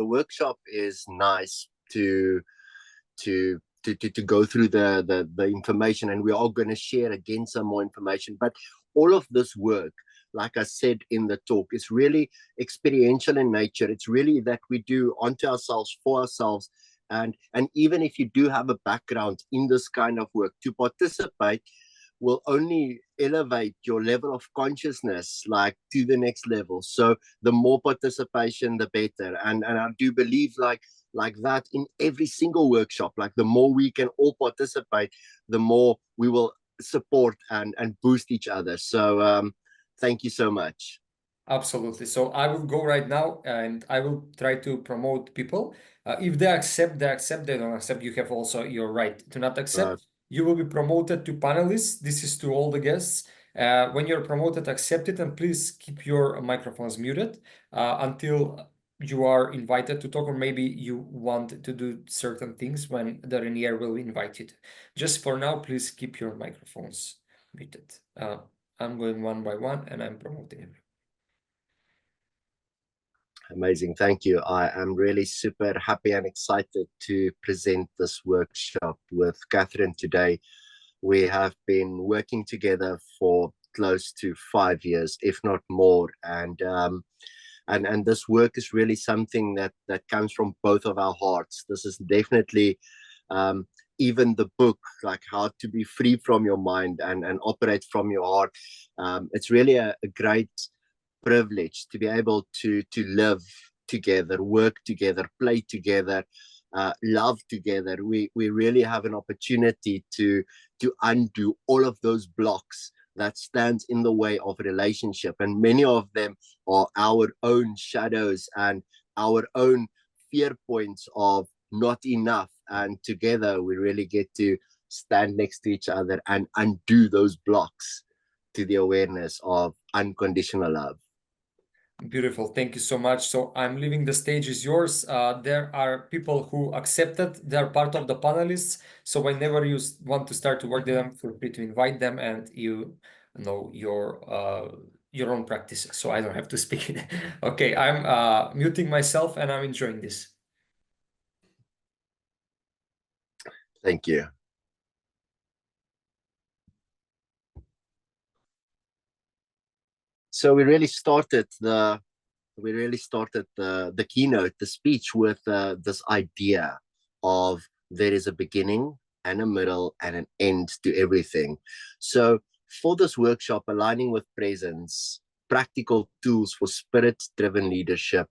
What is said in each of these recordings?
workshop is nice to go through the information, and we're all going to share again some more information. But all of this work, like I said in the talk, is really experiential in nature. It's really that we do onto ourselves, for ourselves. And even if you do have a background in this kind of work, to participate will only elevate your level of consciousness like to the next level. So the more participation, the better. And I do believe like that in every single workshop, like the more we can all participate, the more we will support and boost each other. So thank you so much. Absolutely. So I will go right now and I will try to promote people. If they accept, they accept. They don't accept, you have also your right to not accept. You will be promoted to panelists. This is to all the guests. When you're promoted, accept it, and please keep your microphones muted until you are invited to talk, or maybe you want to do certain things when the Renier will invite you to. Just for now, please keep your microphones muted. I'm going one by one and I'm promoting everyone. Amazing. Thank you. I am really super happy and excited to present this workshop with Kathryn today. We have been working together for close to 5 years, if not more. And this work is really something that comes from both of our hearts. This is definitely even the book, like How to Be Free from Your Mind and Operate from Your Heart. It's really a great privilege to be able to live together, work together, play together, love together. We really have an opportunity to undo all of those blocks that stands in the way of relationship, and many of them are our own shadows and our own fear points of not enough. And together we really get to stand next to each other and undo those blocks to the awareness of unconditional love. Beautiful. Thank you so much. So I'm leaving the stage is yours. There are people who accepted. They're part of the panelists. So whenever you want to start to work with them, feel free to invite them, and you know your own practices. So I don't have to speak it. Okay, I'm muting myself and I'm enjoying this. Thank you. So we really started the keynote, the speech, with this idea of there is a beginning and a middle and an end to everything. So for this workshop, aligning with presence, practical tools for spirit-driven leadership,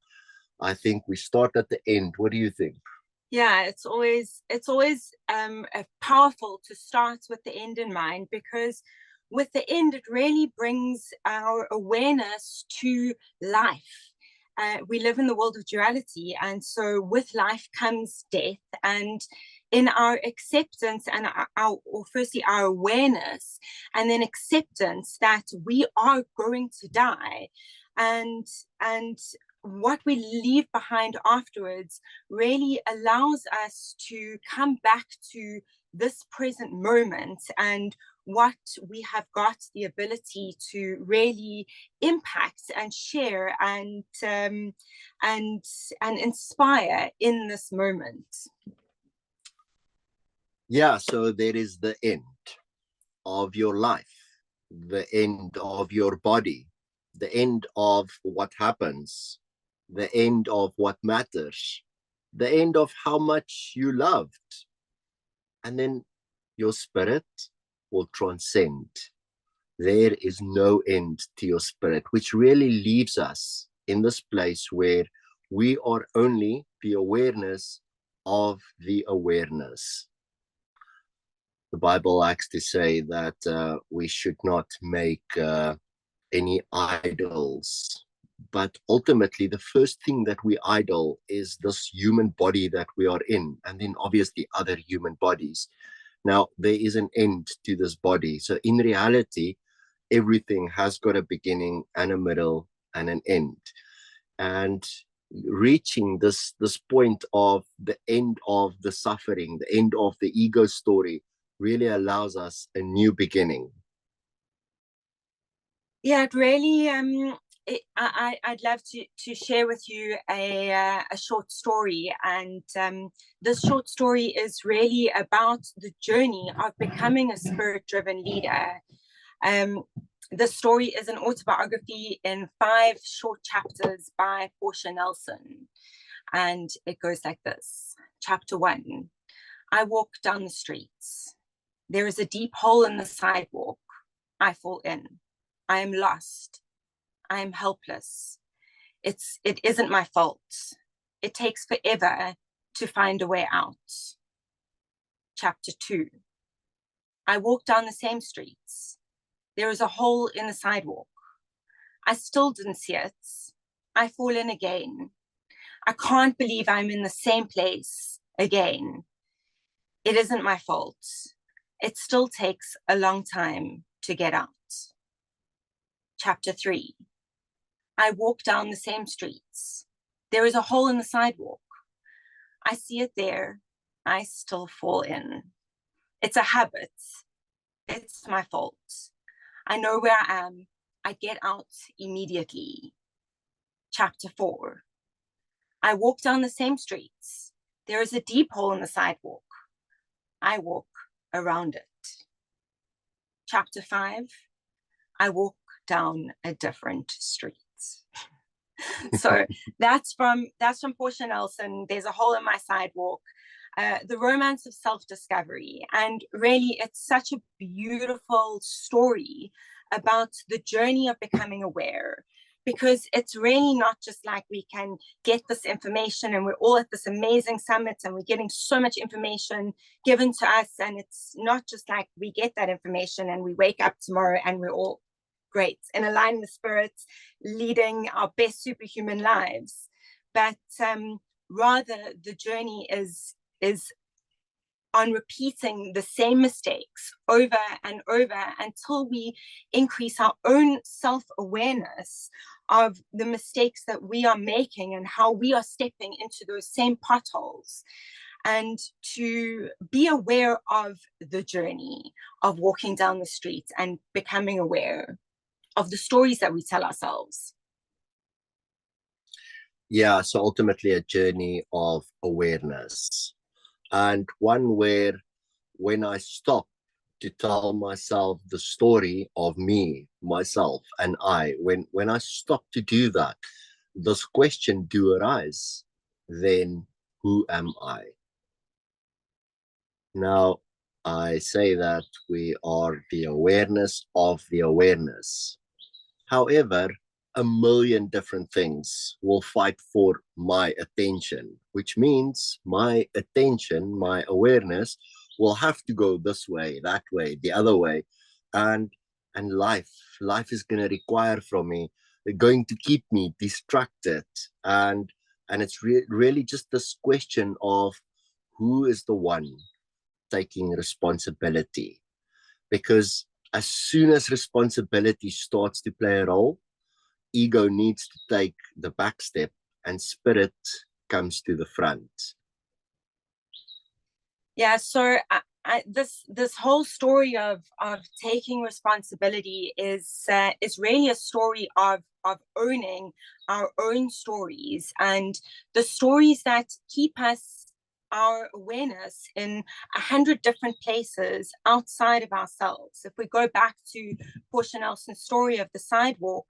I think we start at the end. What do you think? Yeah, it's always powerful to start with the end in mind, because with the end, it really brings our awareness to life. We live in the world of duality, and so with life comes death. And in our acceptance and firstly our awareness, and then acceptance that we are going to die, and what we leave behind afterwards really allows us to come back to this present moment and what we have got the ability to really impact and share and inspire in this moment. Yeah, so there is the end of your life, the end of your body, the end of what happens, the end of what matters, the end of how much you loved, and then your spirit will transcend. There is no end to your spirit, which really leaves us in this place where we are only the awareness of the awareness. The Bible likes to say that we should not make any idols, but ultimately the first thing that we idol is this human body that we are in, and then obviously other human bodies. Now, there is an end to this body. So in reality, everything has got a beginning and a middle and an end. And reaching this point of the end of the suffering, the end of the ego story, really allows us a new beginning. Yeah, it really I'd love to share with you a short story, and this short story is really about the journey of becoming a spirit-driven leader. The story is an autobiography in 5 short chapters by Portia Nelson, and it goes like this. Chapter 1. I walk down the streets. There is a deep hole in the sidewalk. I fall in. I am lost. I am helpless. It isn't my fault. It takes forever to find a way out. Chapter 2. I walk down the same streets. There is a hole in the sidewalk. I still didn't see it. I fall in again. I can't believe I'm in the same place again. It isn't my fault. It still takes a long time to get out. Chapter 3. I walk down the same streets. There is a hole in the sidewalk. I see it there. I still fall in. It's a habit. It's my fault. I know where I am. I get out immediately. Chapter 4. I walk down the same streets. There is a deep hole in the sidewalk. I walk around it. Chapter 5. I walk down a different street. So that's from Portia Nelson. There's a hole in my sidewalk. The romance of self-discovery. And really, it's such a beautiful story about the journey of becoming aware, because it's really not just like we can get this information and we're all at this amazing summit and we're getting so much information given to us. And it's not just like we get that information and we wake up tomorrow and we're all great and aligned with spirits, leading our best superhuman lives. But rather, the journey is on repeating the same mistakes over and over until we increase our own self-awareness of the mistakes that we are making and how we are stepping into those same potholes, and to be aware of the journey of walking down the streets and becoming aware of the stories that we tell ourselves. Yeah, so ultimately a journey of awareness, and one where when I stop to tell myself the story of me, myself, and I, when I stop to do that, this question do arise, then who am I? Now, I say that we are the awareness of the awareness. However, a million different things will fight for my attention, which means my attention, my awareness will have to go this way, that way, the other way. And life is going to require from me, they're going to keep me distracted. And it's really just this question of who is the one taking responsibility. Because as soon as responsibility starts to play a role, ego needs to take the back step and spirit comes to the front. Yeah, so this whole story of taking responsibility is really a story of owning our own stories, and the stories that keep us, our awareness, in 100 different places outside of ourselves. If we go back to Portia Nelson's story of the sidewalk,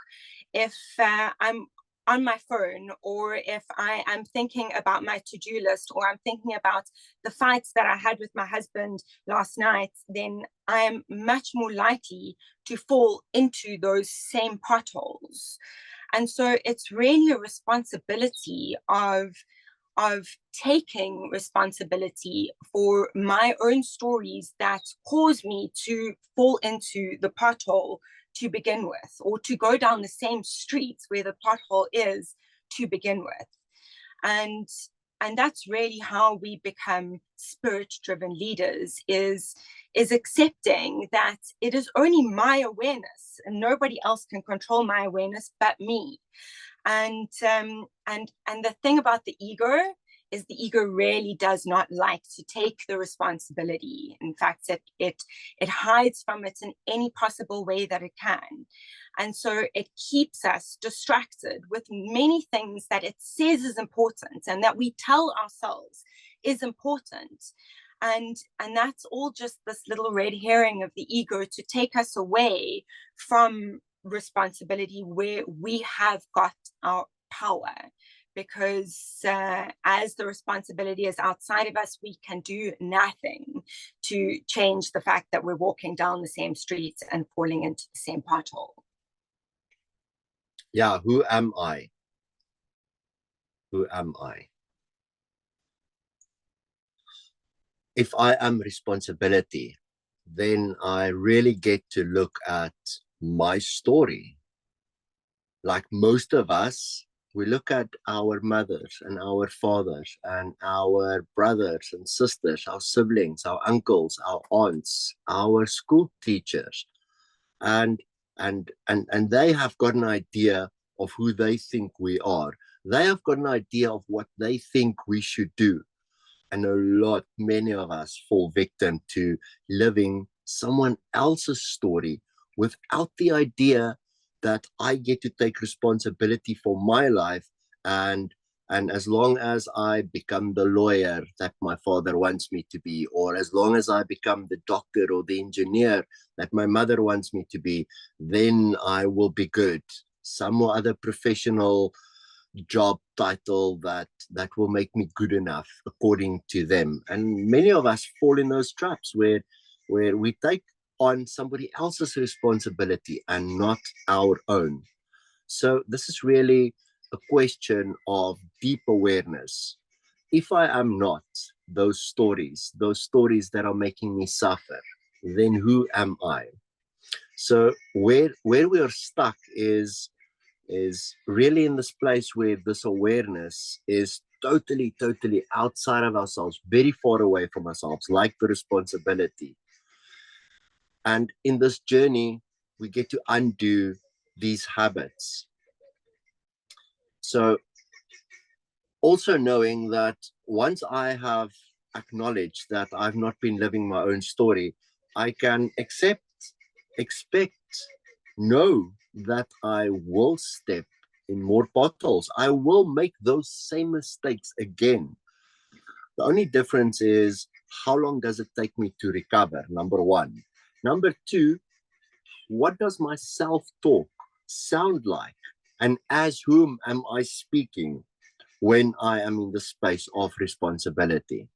if I'm on my phone, or if I am thinking about my to-do list, or I'm thinking about the fights that I had with my husband last night, then I am much more likely to fall into those same potholes. And so it's really a responsibility of taking responsibility for my own stories that cause me to fall into the pothole to begin with, or to go down the same streets where the pothole is to begin with. And that's really how we become spirit-driven leaders, is accepting that it is only my awareness and nobody else can control my awareness but me. And the thing about the ego is the ego really does not like to take the responsibility. In fact, it hides from it in any possible way that it can. And so it keeps us distracted with many things that it says is important and that we tell ourselves is important. And that's all just this little red herring of the ego to take us away from responsibility where we have got our power. Because as the responsibility is outside of us, we can do nothing to change the fact that we're walking down the same streets and falling into the same pothole. Yeah, who am I? Who am I? If I am responsibility, then I really get to look at my story. Like most of us, we look at our mothers and our fathers and our brothers and sisters, our siblings, our uncles, our aunts, our school teachers, and they have got an idea of who they think we are. They have got an idea of what they think we should do. And many of us fall victim to living someone else's story without the idea that I get to take responsibility for my life. And as long as I become the lawyer that my father wants me to be, or as long as I become the doctor or the engineer that my mother wants me to be, then I will be good. Some other professional job title that will make me good enough according to them. And many of us fall in those traps where we take on somebody else's responsibility and not our own. So this is really a question of deep awareness. If I am not those stories that are making me suffer, then who am I? So where we are stuck is really in this place where this awareness is totally outside of ourselves, very far away from ourselves, like the responsibility. And in this journey, we get to undo these habits. So also knowing that once I have acknowledged that I've not been living my own story, I can expect, know that I will step in more potholes. I will make those same mistakes again. The only difference is how long does it take me to recover, number one. Number two, what does my self-talk sound like? And as whom am I speaking when I am in the space of responsibility?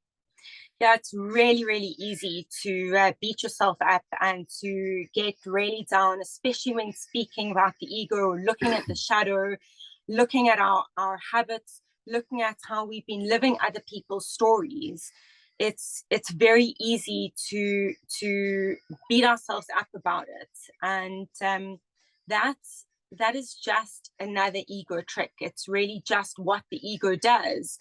Yeah, it's really easy to beat yourself up and to get really down, especially when speaking about the ego, looking at the shadow, looking at our habits, looking at how we've been living other people's stories. It's very easy to beat ourselves up about it. And that is just another ego trick. It's really just what the ego does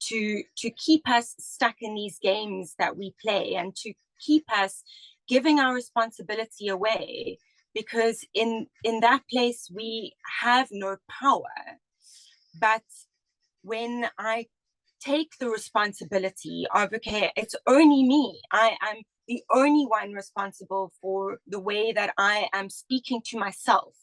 to keep us stuck in these games that we play and to keep us giving our responsibility away, because in that place we have no power. But when I take the responsibility of, okay, it's only me, I am the only one responsible for the way that I am speaking to myself,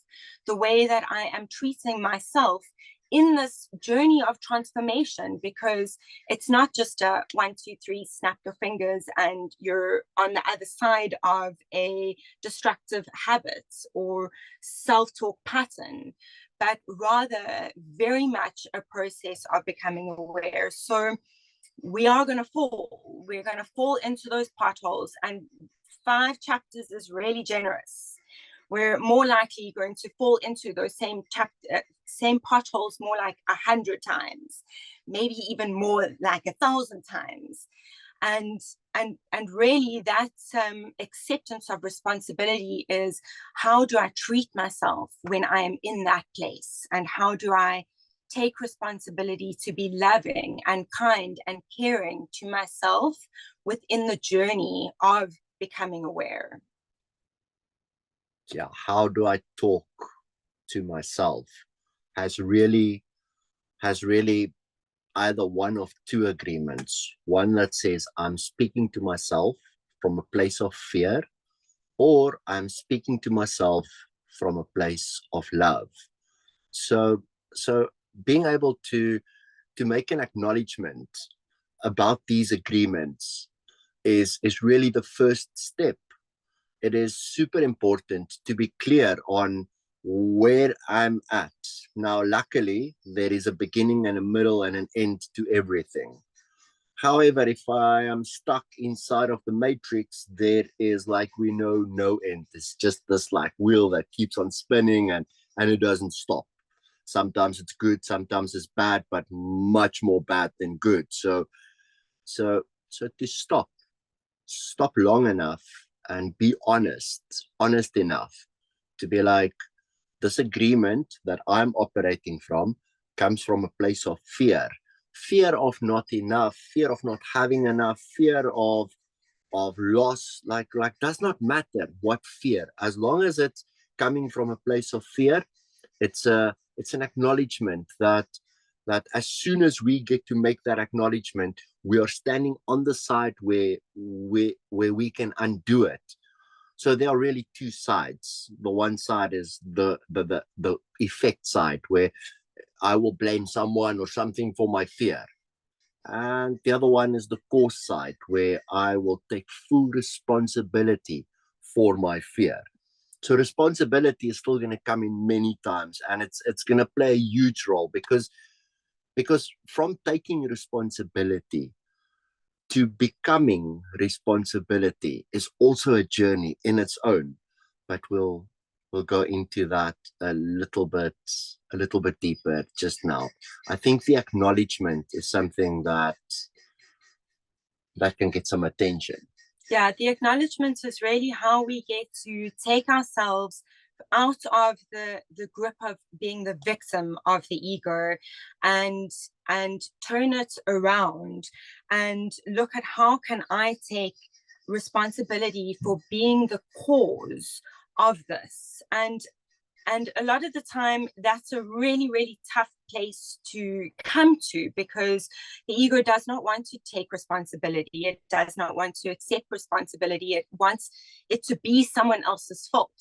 the way that I am treating myself in this journey of transformation, because it's not just a 1, 2, 3, snap your fingers and you're on the other side of a destructive habit or self-talk pattern, but rather very much a process of becoming aware. So we are going to fall. We're going to fall into those potholes, and 5 chapters is really generous. We're more likely going to fall into those same potholes more like 100 times, maybe even more like 1,000 times. And really that acceptance of responsibility is, how do I treat myself when I am in that place? And how do I take responsibility to be loving and kind and caring to myself within the journey of becoming aware? Yeah, how do I talk to myself has really either one of two agreements. One that says I'm speaking to myself from a place of fear, or I'm speaking to myself from a place of love. So being able to make an acknowledgement about these agreements is really the first step. It is super important to be clear on where I'm at. Now, luckily, there is a beginning and a middle and an end to everything. However, if I am stuck inside of the matrix, there is, like we know, no end. It's just this like wheel that keeps on spinning and it doesn't stop. Sometimes it's good, sometimes it's bad, but much more bad than good. So to stop long enough and be honest enough to be like, this agreement that I'm operating from comes from a place of fear of not enough, fear of not having enough, fear of loss. Like does not matter what fear, as long as it's coming from a place of fear. It's an acknowledgement that as soon as we get to make that acknowledgement, we are standing on the side where we can undo it. So there are really two sides. The one side is the effect side, where I will blame someone or something for my fear. And the other one is the cause side, where I will take full responsibility for my fear. So responsibility is still going to come in many times, and it's going to play a huge role, because from taking responsibility to becoming responsibility is also a journey in its own. But we'll go into that a little bit deeper just now. I think the acknowledgement is something that can get some attention. Yeah, the acknowledgement is really how we get to take ourselves out of the grip of being the victim of the ego, and turn it around and look at how can I take responsibility for being the cause of this. And a lot of the time, that's a really, really tough place to come to, because the ego does not want to take responsibility. It does not want to accept responsibility. It wants it to be someone else's fault.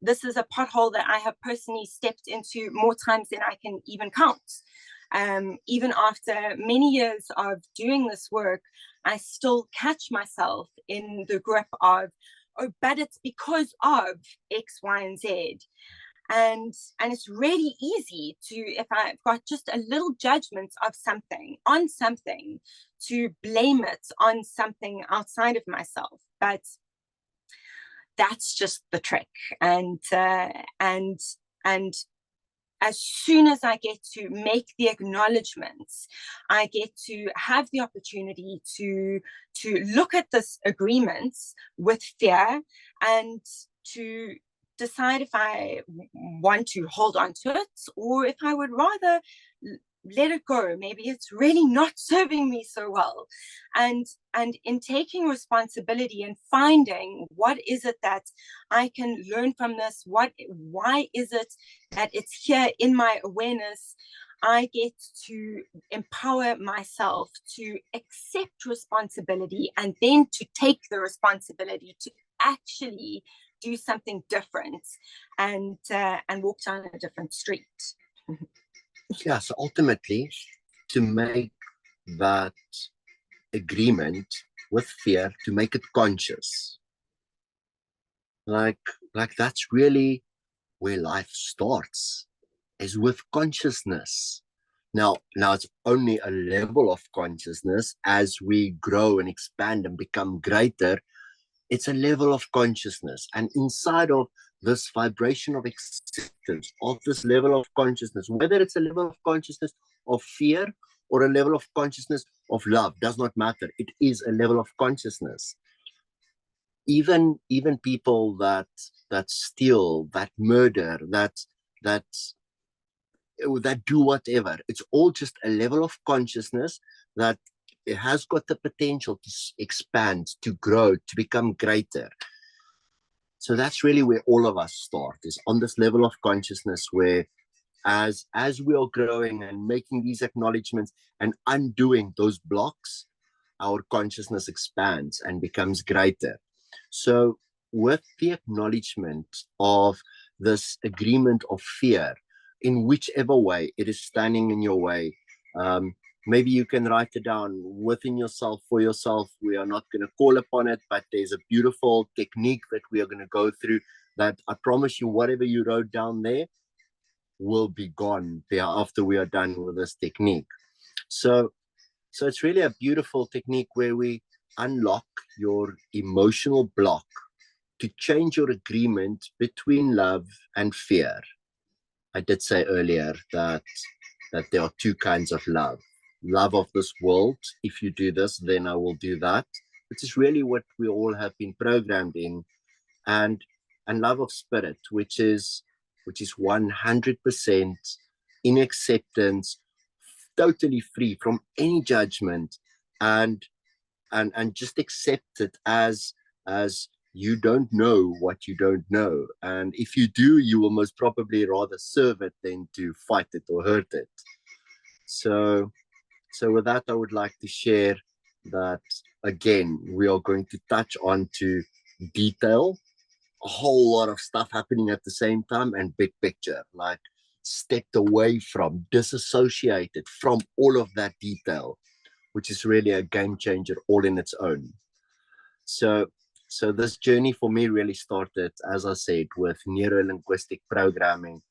This is a pothole that I have personally stepped into more times than I can even count. Even after many years of doing this work, I still catch myself in the grip of, oh, but it's because of X, Y, and Z. And it's really easy to, if I've got just a little judgment of something, on something, to blame it on something outside of myself. But that's just the trick. And as soon as I get to make the acknowledgements, I get to have the opportunity to look at this agreement with fear, and to decide if I want to hold on to it, or if I would rather let it go. Maybe it's really not serving me so well. And in taking responsibility and finding what is it that I can learn from this, why is it that it's here in my awareness, I get to empower myself to accept responsibility, and then to take the responsibility to actually do something different, and walk down a different street. Yeah, so ultimately, to make that agreement with fear, to make it conscious, like that's really where life starts, is with consciousness. Now it's only a level of consciousness. As we grow and expand and become greater, it's a level of consciousness, and inside of this vibration of acceptance of this level of consciousness, whether it's a level of consciousness of fear or a level of consciousness of love, does not matter. It is a level of consciousness. Even people that steal, that murder, that do whatever, it's all just a level of consciousness that it has got the potential to expand, to grow, to become greater. So that's really where all of us start, is on this level of consciousness where as we are growing and making these acknowledgements and undoing those blocks, our consciousness expands and becomes greater. So with the acknowledgement of this agreement of fear, in whichever way it is standing in your way, maybe you can write it down within yourself, for yourself. We are not going to call upon it, but there's a beautiful technique that we are going to go through that I promise you, whatever you wrote down there will be gone there after we are done with this technique. So it's really a beautiful technique where we unlock your emotional block to change your agreement between love and fear. I did say earlier that there are two kinds of love. Love of this world. If you do this, then I will do that, which is really what we all have been programmed in. And love of spirit, which is 100% in acceptance, totally free from any judgment, and just accept it as you don't know what you don't know, and if you do, you will most probably rather serve it than to fight it or hurt it. So with that, I would like to share that again we are going to touch on to detail, a whole lot of stuff happening at the same time, and big picture, like stepped away from, disassociated from all of that detail, which is really a game changer all in its own. So this journey for me really started, as I said, with neuro-linguistic programming,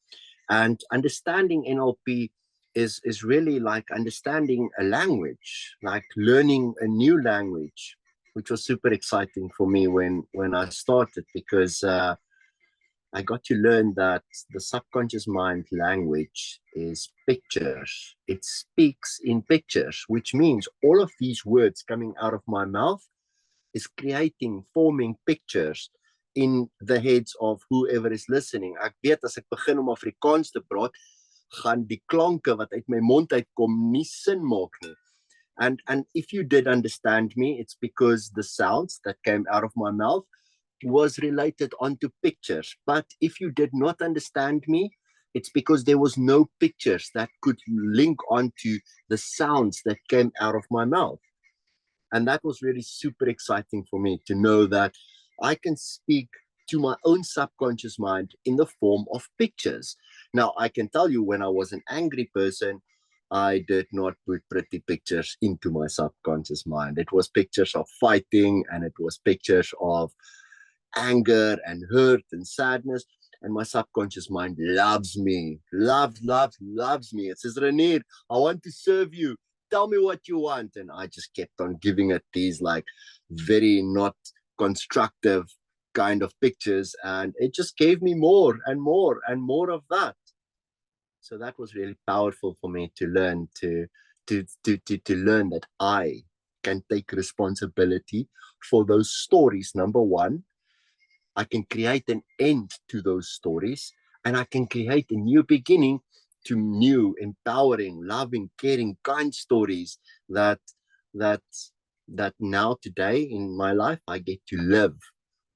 and understanding NLP is really like understanding a language, like learning a new language, which was super exciting for me when I started, because I got to learn that the subconscious mind language is pictures. It speaks in pictures, which means all of these words coming out of my mouth is forming pictures in the heads of whoever is listening. Ek weet as ek begin om Afrikaans te praat, gaan die klanke wat uit my mond uitkom nie sin maak nie. And if you did understand me, it's because the sounds that came out of my mouth was related onto pictures. But if you did not understand me, it's because there was no pictures that could link onto the sounds that came out of my mouth. And that was really super exciting for me to know that I can speak to my own subconscious mind in the form of pictures. Now, I can tell you, when I was an angry person, I did not put pretty pictures into my subconscious mind. It was pictures of fighting, and it was pictures of anger and hurt and sadness. And my subconscious mind loves me, loves me. It says, Renier, I want to serve you. Tell me what you want. And I just kept on giving it these like very not constructive kind of pictures. And it just gave me more and more and more of that. So that was really powerful for me to learn, to learn that I can take responsibility for those stories. Number one, I can create an end to those stories, and I can create a new beginning to new, empowering, loving, caring, kind stories that now today in my life, I get to live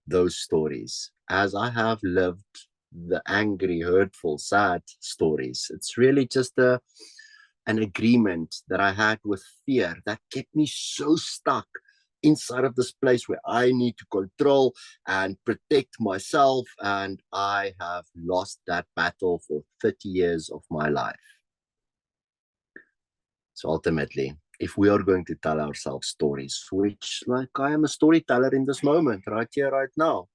those stories as I have lived the angry, hurtful, sad stories. It's really just an agreement that I had with fear that kept me so stuck inside of this place where I need to control and protect myself, and I have lost that battle for 30 years of my life. So ultimately, if we are going to tell ourselves stories, which, like, I am a storyteller in this moment, right here, right now,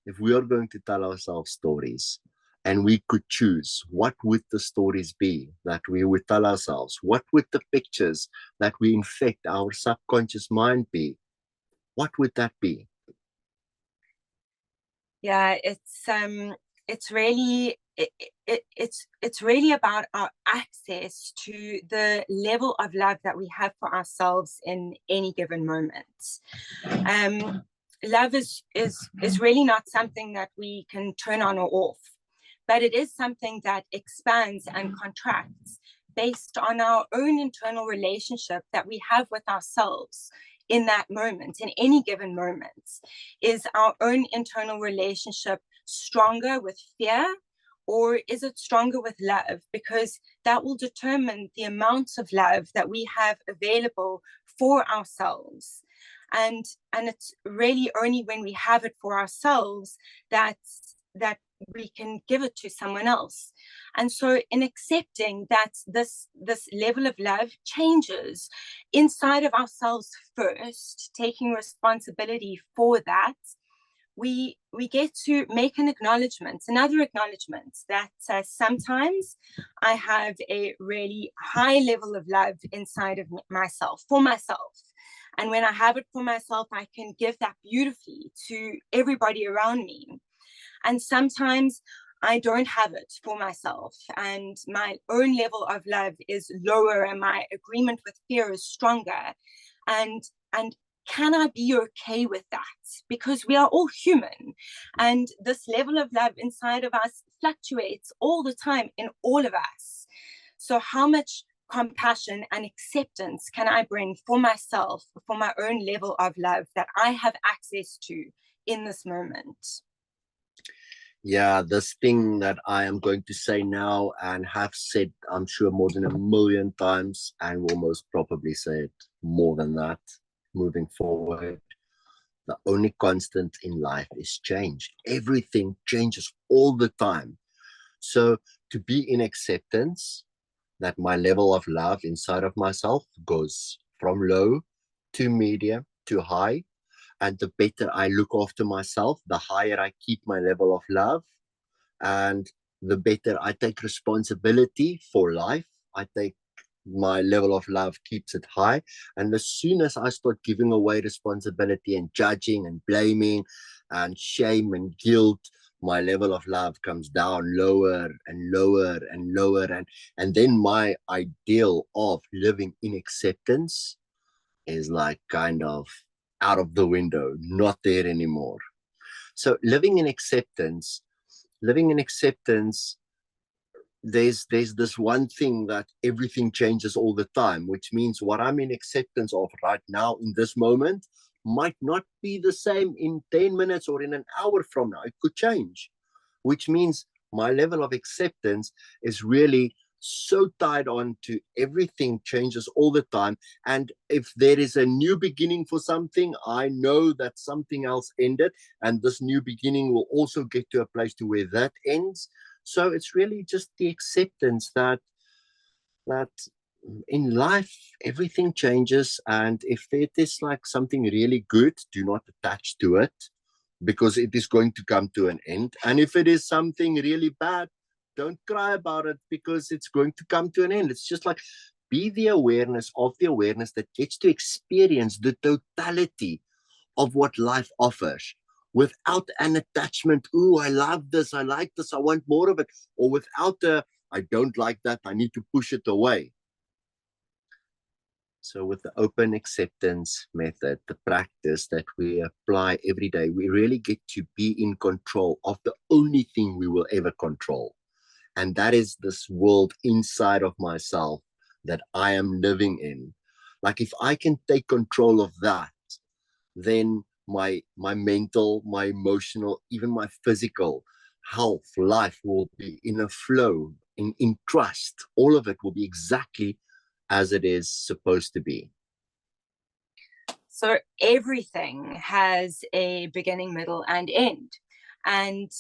if we are going to tell ourselves stories and we could choose, what would the stories be that we would tell ourselves? What would the pictures that we infect our subconscious mind be? What would that be? Yeah, it's really about our access to the level of love that we have for ourselves in any given moment. Love is really not something that we can turn on or off, but it is something that expands and contracts based on our own internal relationship that we have with ourselves in that moment, in any given moment. Is our own internal relationship stronger with fear, or is it stronger with love? Because that will determine the amount of love that we have available for ourselves. And it's really only when we have it for ourselves that we can give it to someone else. And so in accepting that this level of love changes inside of ourselves first, taking responsibility for that, we get to make another acknowledgement that sometimes I have a really high level of love inside of myself, for myself. And when I have it for myself, I can give that beautifully to everybody around me. And sometimes I don't have it for myself, and my own level of love is lower, and my agreement with fear is stronger. And can I be okay with that? Because we are all human, and this level of love inside of us fluctuates all the time in all of us. So how much compassion and acceptance can I bring for myself, for my own level of love that I have access to in this moment? Yeah, this thing that I am going to say now and have said, I'm sure, more than 1 million times, and will most probably say it more than that moving forward. The only constant in life is change. Everything changes all the time. So to be in acceptance that my level of love inside of myself goes from low to medium to high, and the better I look after myself, the higher I keep my level of love, and the better I take responsibility for life. My level of love keeps it high. And as soon as I start giving away responsibility and judging and blaming and shame and guilt, my level of love comes down lower and lower and lower. And then my ideal of living in acceptance is like kind of out of the window, not there anymore. So living in acceptance, there's this one thing that everything changes all the time, which means what I'm in acceptance of right now in this moment might not be the same in 10 minutes or in an hour from now. It could change, which means my level of acceptance is really so tied on to everything changes all the time. And if there is a new beginning for something, I know that something else ended, and this new beginning will also get to a place to where that ends. So it's really just the acceptance that in life everything changes, and if it is like something really good, do not attach to it, because it is going to come to an end. And if it is something really bad, don't cry about it, because it's going to come to an end. It's just like, be the awareness of the awareness that gets to experience the totality of what life offers, without an attachment. Ooh, I love this, I like this, I want more of it. Or without I don't like that, I need to push it away. So with the open acceptance method, the practice that we apply every day, we really get to be in control of the only thing we will ever control. And that is this world inside of myself that I am living in. Like, if I can take control of that, then my mental, my emotional, even my physical health, life will be in a flow, in trust. All of it will be exactly as it is supposed to be. So everything has a beginning, middle, and end. And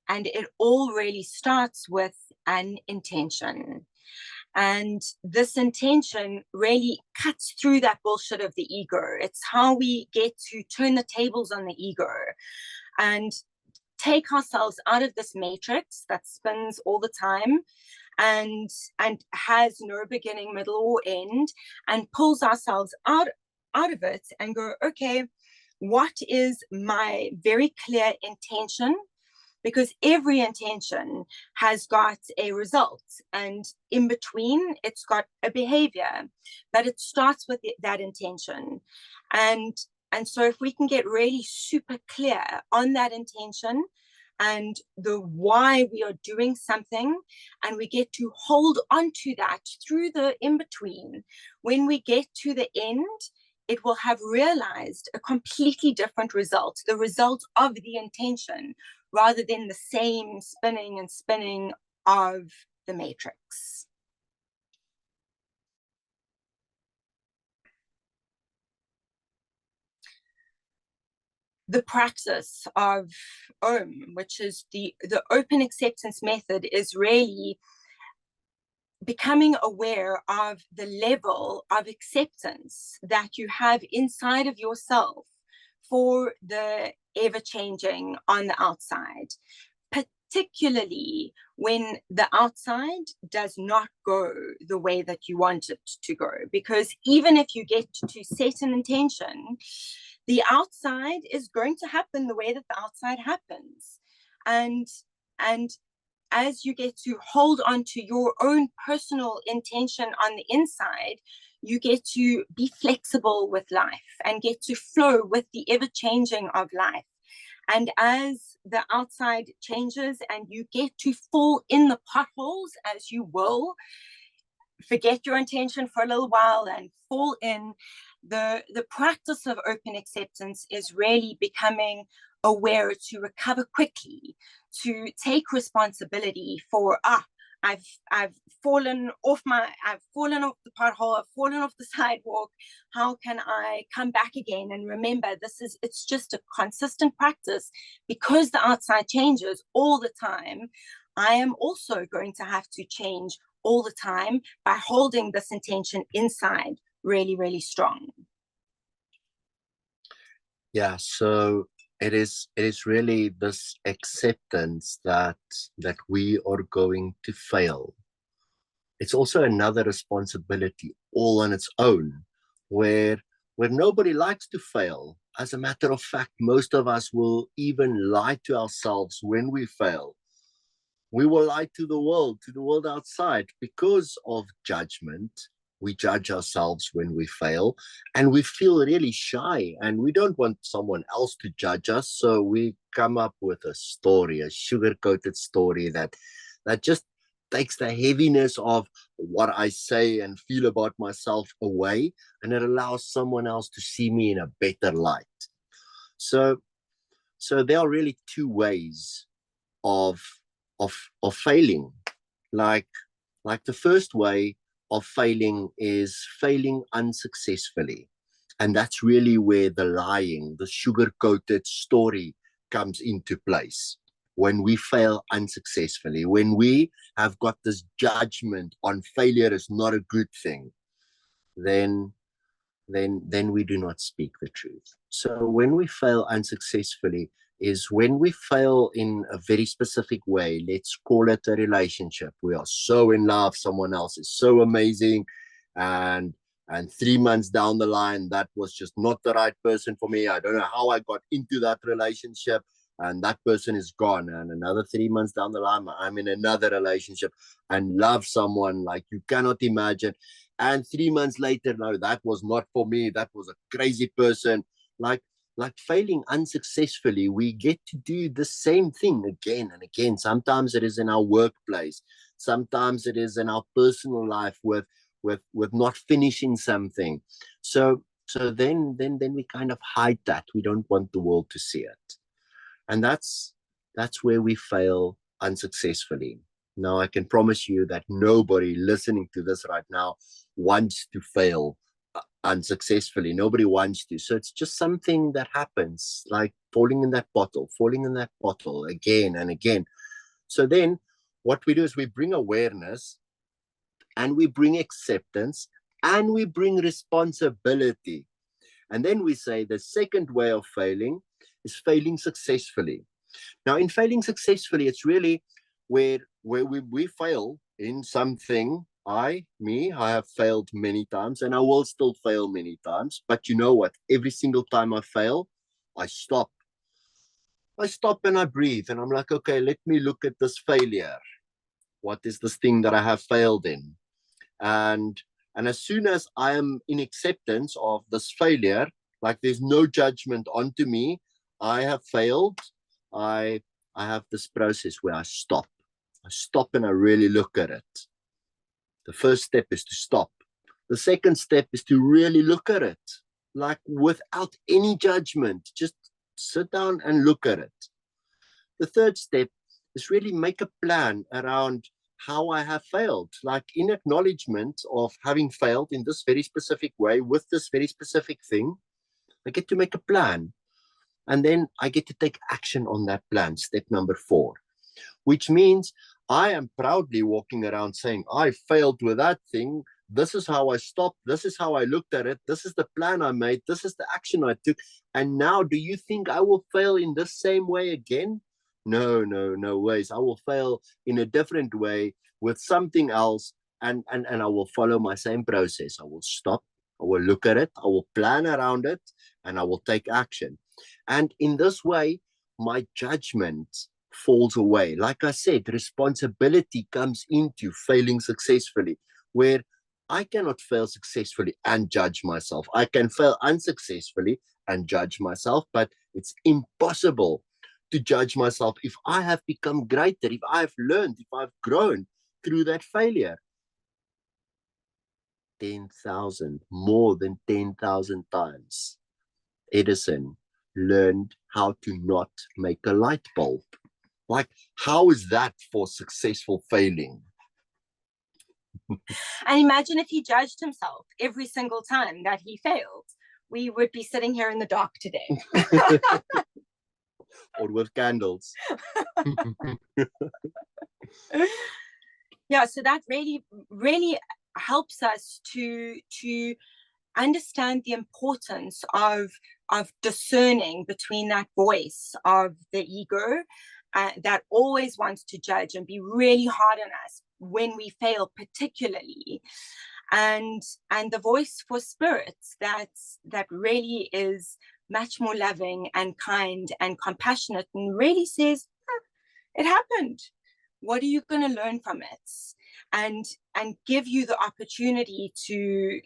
it all really starts with an intention. And this intention really cuts through that bullshit of the ego. It's how we get to turn the tables on the ego and take ourselves out of this matrix that spins all the time and has no beginning, middle, or end, and pulls ourselves out of it and go, okay, what is my very clear intention? Because every intention has got a result, and in between it's got a behavior, but it starts with that intention. And so if we can get really super clear on that intention and the why we are doing something, and we get to hold on to that through the in-between, when we get to the end, it will have realized a completely different result, the result of the intention, rather than the same spinning and spinning of the matrix. The practice of OAM, which is the open acceptance method, is really becoming aware of the level of acceptance that you have inside of yourself for the ever-changing on the outside, particularly when the outside does not go the way that you want it to go. Because even if you get to set an intention, the outside is going to happen the way that the outside happens. And as you get to hold on to your own personal intention on the inside, you get to be flexible with life and get to flow with the ever-changing of life. And as the outside changes and you get to fall in the potholes, as you will, forget your intention for a little while and fall in, the practice of open acceptance is really becoming aware to recover quickly, to take responsibility for, I've fallen off the pothole, I've fallen off the sidewalk. How can I come back again? And remember, it's just a consistent practice. Because the outside changes all the time, I am also going to have to change all the time by holding this intention inside really, really strong. Yeah, so it is really this acceptance that we are going to fail. It's also another responsibility all on its own, where nobody likes to fail. As a matter of fact, most of us will even lie to ourselves when we fail. We will lie to the world outside, because of judgment. We judge ourselves when we fail, and we feel really shy, and we don't want someone else to judge us. So we come up with a story, a sugar-coated story that just takes the heaviness of what I say and feel about myself away, and it allows someone else to see me in a better light. So there are really two ways of failing. Like the first way of failing is failing unsuccessfully. And that's really where the lying, the sugar-coated story comes into place. When we fail unsuccessfully, when we have got this judgment on failure is not a good thing, then we do not speak the truth. So when we fail unsuccessfully is when we fail in a very specific way. Let's call it a relationship. We are so in love, someone else is so amazing, and 3 months down the line, that was just not the right person for me. I don't know how I got into that relationship, and that person is gone. And another 3 months down the line, I'm in another relationship and love someone like you cannot imagine. And 3 months later, no, that was not for me. That was a crazy person. Like failing unsuccessfully, we get to do the same thing again and again. Sometimes it is in our workplace. Sometimes it is in our personal life with not finishing something. So then we kind of hide that. We don't want the world to see it. And that's where we fail unsuccessfully. Now, I can promise you that nobody listening to this right now wants to fail unsuccessfully. Nobody wants to. So it's just something that happens, like falling in that bottle again and again. So then what we do is we bring awareness, and we bring acceptance, and we bring responsibility. And then we say the second way of failing is failing successfully. Now, in failing successfully, it's really where we fail in something. I have failed many times, and I will still fail many times. But you know what? Every single time I fail, I stop. I stop and I breathe, and I'm like, okay, let me look at this failure. What is this thing that I have failed in? And as soon as I am in acceptance of this failure, like there's no judgment onto me, I have failed. I have this process where I stop. I stop and I really look at it. The first step is to stop. The second step is to really look at it. like without any judgment. Just sit down and look at it. The third step is really make a plan around how I have failed, like in acknowledgement of having failed in this very specific way with this very specific thing. I get to make a plan, and then I get to take action on that plan. Step number 4, which means I am proudly walking around saying, I failed with that thing. This is how I stopped. This is how I looked at it. This is the plan I made. This is the action I took. And now, do you think I will fail in the same way again? No, no ways. I will fail in a different way with something else, and I will follow my same process. I will stop. I will look at it. I will plan around it, and I will take action. And in this way, my judgment falls away. Like I said, responsibility comes into failing successfully, where I cannot fail successfully and judge myself. I can fail unsuccessfully and judge myself, but it's impossible to judge myself if I have become greater, if I've learned, if I've grown through that failure. 10,000, more than 10,000 times, Edison learned how to not make a light bulb. Like, how is that for successful failing? And imagine if he judged himself every single time that he failed. We would be sitting here in the dark today. Or with candles. Yeah, so that really helps us to understand the importance of discerning between that voice of the ego that always wants to judge and be really hard on us when we fail, particularly, and the voice for spirits that really is much more loving and kind and compassionate, and really says, it happened. What are you going to learn from it? And give you the opportunity to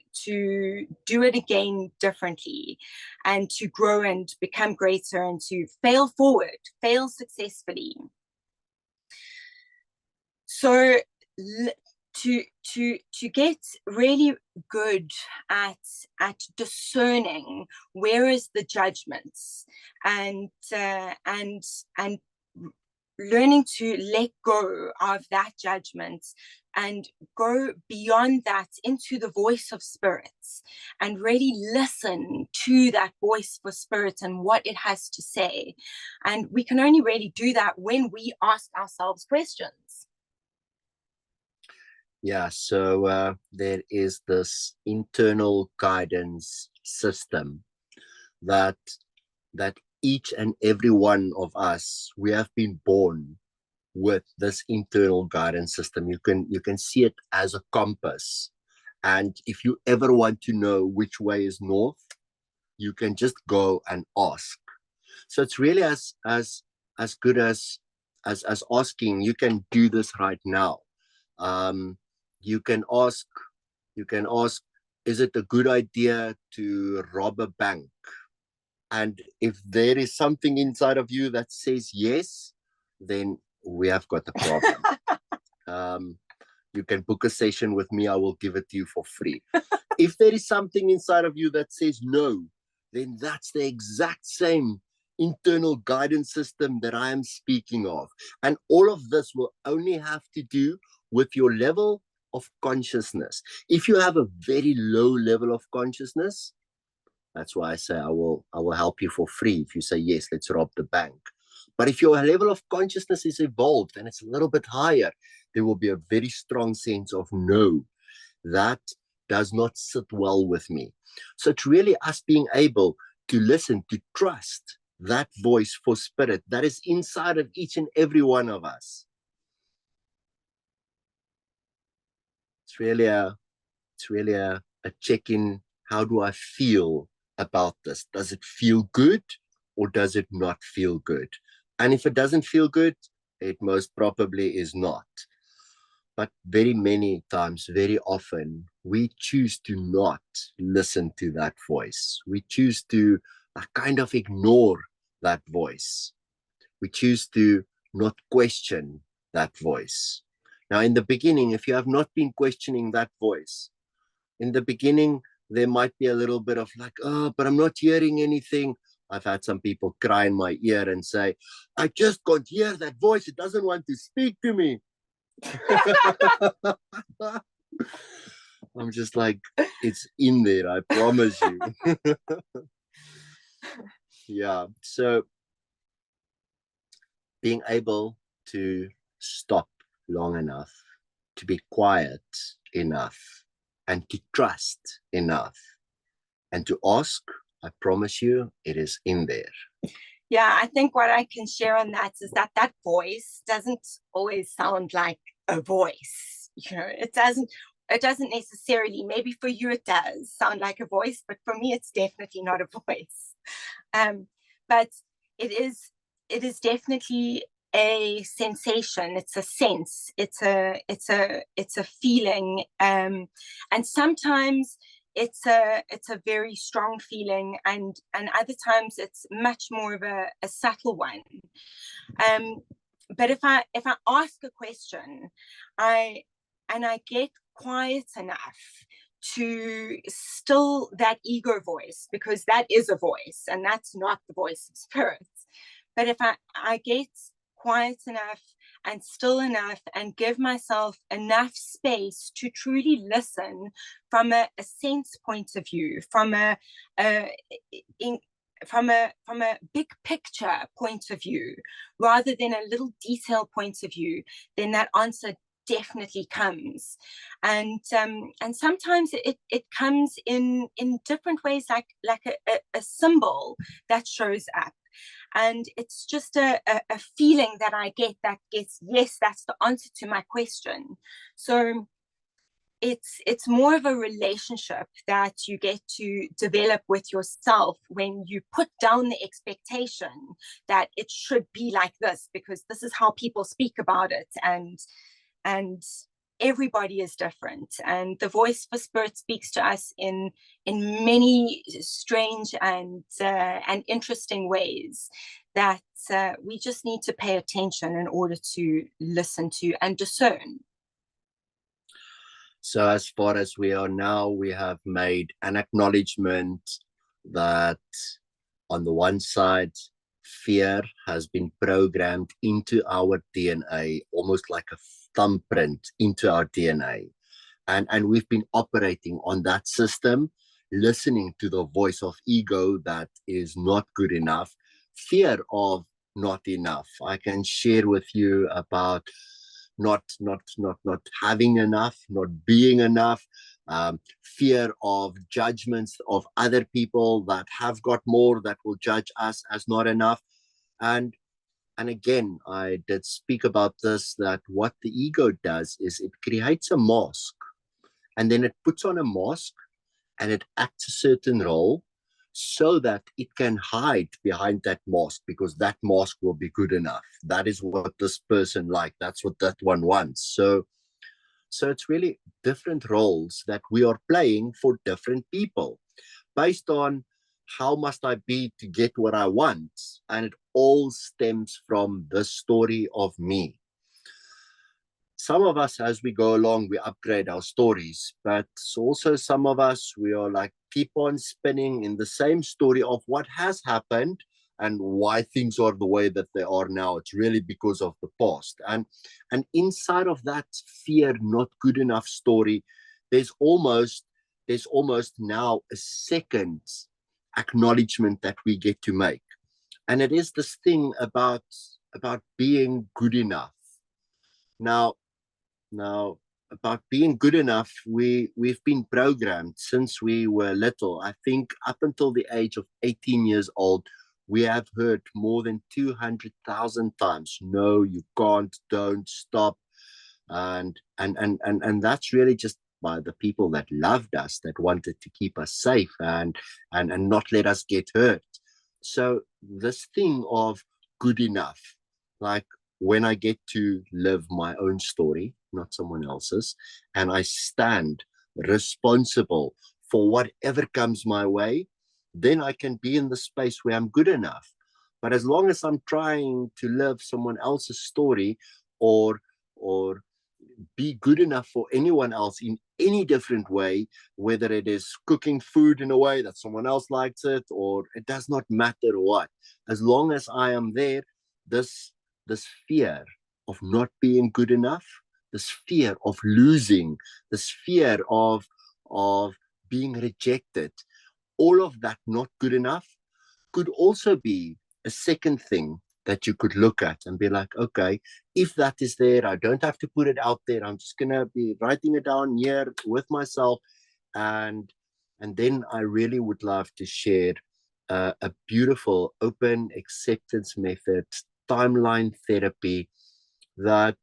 do it again differently, and to grow and become greater, and to fail forward, fail successfully. So to get really good at discerning where is the judgments, and learning to let go of that judgment and go beyond that into the voice of spirits, and really listen to that voice for spirits and what it has to say. And we can only really do that when we ask ourselves questions. Yeah, so there is this internal guidance system that each and every one of us, we have been born with this internal guidance system. You can see it as a compass, and if you ever want to know which way is north, you can just go and ask. So it's really as good as asking. You can do this right now. You can ask, is it a good idea to rob a bank? And if there is something inside of you that says yes, then we have got a problem. You can book a session with me. I will give it to you for free. If there is something inside of you that says no, then that's the exact same internal guidance system that I am speaking of. And all of this will only have to do with your level of consciousness. If you have a very low level of consciousness, that's why I say I will help you for free. If you say, yes, let's rob the bank. But if your level of consciousness is evolved and it's a little bit higher, there will be a very strong sense of no, that does not sit well with me. So it's really us being able to listen, to trust that voice for spirit that is inside of each and every one of us. It's really a check-in. How do I feel about this? Does it feel good or does it not feel good? And if it doesn't feel good, it most probably is not. But very many times, very often, we choose to not listen to that voice. We choose to kind of ignore that voice. We choose to not question that voice. Now, in the beginning, if you have not been questioning that voice, in the beginning, there might be a little bit of like, oh, but I'm not hearing anything. I've had some people cry in my ear and say, I just can't hear that voice. It doesn't want to speak to me. I'm just like, it's in there, I promise you. Yeah. So being able to stop long enough, to be quiet enough, and to trust enough, and to ask, I promise you, it is in there. Yeah, I think what I can share on that is that that voice doesn't always sound like a voice. You know, it doesn't necessarily, maybe for you it does sound like a voice, but for me it's definitely not a voice. But it is definitely a sensation. It's a sense. It's a feeling. And sometimes it's a very strong feeling, and other times it's much more of a subtle one. But if I ask a question, I get quiet enough to still that ego voice, because that is a voice and that's not the voice of spirit. But if I get quiet enough and still enough and give myself enough space to truly listen from a sense point of view, from a big picture point of view, rather than a little detail point of view, then that answer definitely comes. And sometimes it comes in different ways, like a symbol that shows up. And it's just a feeling that I get that gets, yes, that's the answer to my question. So it's more of a relationship that you get to develop with yourself when you put down the expectation that it should be like this, because this is how people speak about it. And everybody is different, and the voice for spirit speaks to us in many strange and interesting ways that we just need to pay attention in order to listen to and discern. So as far as we are now, we have made an acknowledgement that on the one side, fear has been programmed into our DNA, almost like a thumbprint into our DNA. And we've been operating on that system, listening to the voice of ego that is not good enough, fear of not enough. I can share with you about not having enough, not being enough, fear of judgments of other people that have got more, that will judge us as not enough. And again, I did speak about this, that what the ego does is it creates a mask, and then it puts on a mask and it acts a certain role so that it can hide behind that mask, because that mask will be good enough. That is what this person like. That's what that one wants. So it's really different roles that we are playing for different people based on how must I be to get what I want. And it all stems from the story of me. Some of us, as we go along, we upgrade our stories, but also some of us, we are like, keep on spinning in the same story of what has happened and why things are the way that they are now. It's really because of the past. And inside of that fear, not good enough story, there's almost now a second acknowledgement that we get to make. And it is this thing about being good enough. Now, about being good enough, we've been programmed since we were little. I think up until the age of 18 years old, we have heard more than 200,000 times, no, you can't, don't, stop. And that's really just by the people that loved us, that wanted to keep us safe and not let us get hurt. So this thing of good enough, like when I get to live my own story, not someone else's, and I stand responsible for whatever comes my way, then I can be in the space where I'm good enough. But as long as I'm trying to live someone else's story or be good enough for anyone else in any different way, whether it is cooking food in a way that someone else likes it, or it does not matter what. As long as I am there, this fear of not being good enough, this fear of losing, this fear of being rejected, all of that not good enough could also be a second thing that you could look at and be like, okay, if that is there, I don't have to put it out there. I'm just going to be writing it down here with myself. And then I really would love to share a beautiful open acceptance method, timeline therapy, that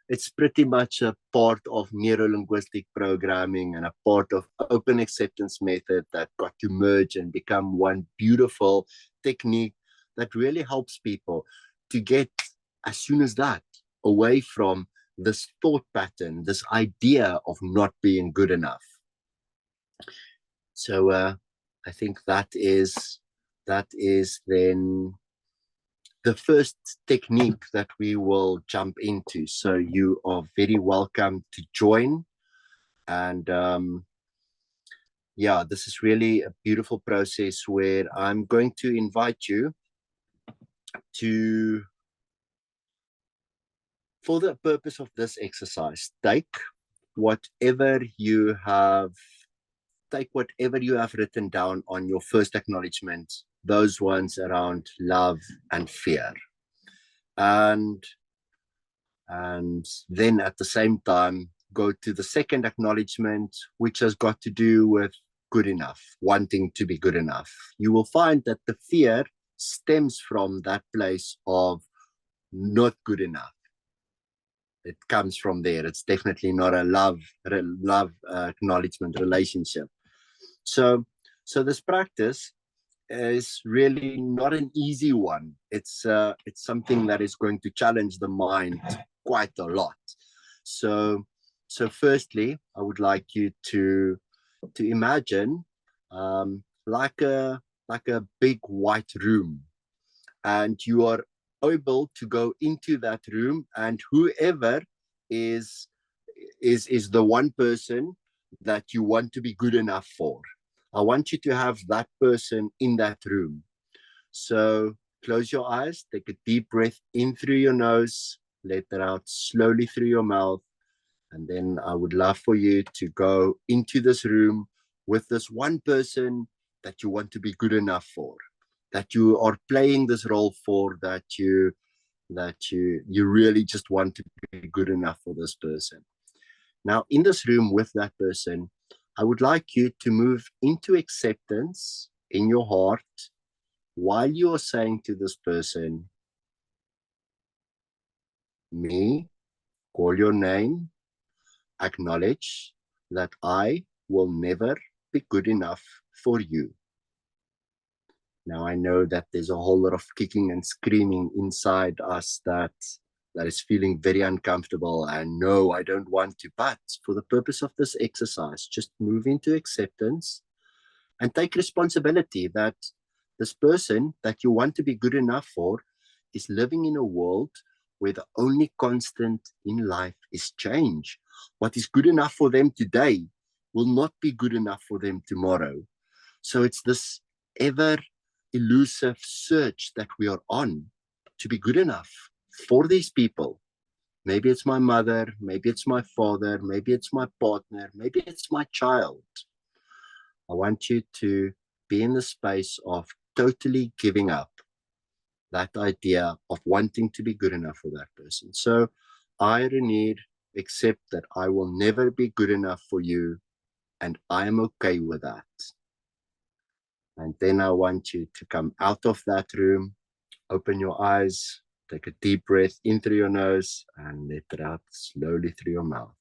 it's pretty much a part of neuro-linguistic programming and a part of open acceptance method that got to merge and become one beautiful technique that really helps people to get, as soon as that, away from this thought pattern, this idea of not being good enough. So I think that is then the first technique that we will jump into. So you are very welcome to join. And yeah, this is really a beautiful process where I'm going to invite you to, for the purpose of this exercise, take whatever you have written down on your first acknowledgement, those ones around love and fear. And then at the same time, go to the second acknowledgement, which has got to do with good enough, wanting to be good enough. You will find that the fear stems from that place of not good enough. It comes from there. It's definitely not a love acknowledgement relationship. So this practice is really not an easy one. It's something that is going to challenge the mind quite a lot. So firstly, I would like you to imagine like a big white room, and you are able to go into that room, and whoever is the one person that you want to be good enough for, I want you to have that person in that room. So close your eyes, take a deep breath in through your nose, let it out slowly through your mouth. And then I would love for you to go into this room with this one person that you want to be good enough for, that you are playing this role for, that you really just want to be good enough for this person. Now, in this room with that person, I would like you to move into acceptance in your heart while you are saying to this person, me, call your name, acknowledge that I will never be good enough for you. Now, I know that there's a whole lot of kicking and screaming inside us that is feeling very uncomfortable, and no, I don't want to. But for the purpose of this exercise, just move into acceptance and take responsibility that this person that you want to be good enough for is living in a world where the only constant in life is change. What is good enough for them today will not be good enough for them tomorrow. So it's this ever elusive search that we are on to be good enough for these people. Maybe it's my mother, maybe it's my father, maybe it's my partner, maybe it's my child. I want you to be in the space of totally giving up that idea of wanting to be good enough for that person. So I, Renier, accept that I will never be good enough for you, and I am okay with that. And then I want you to come out of that room, open your eyes, take a deep breath in through your nose, and let it out slowly through your mouth.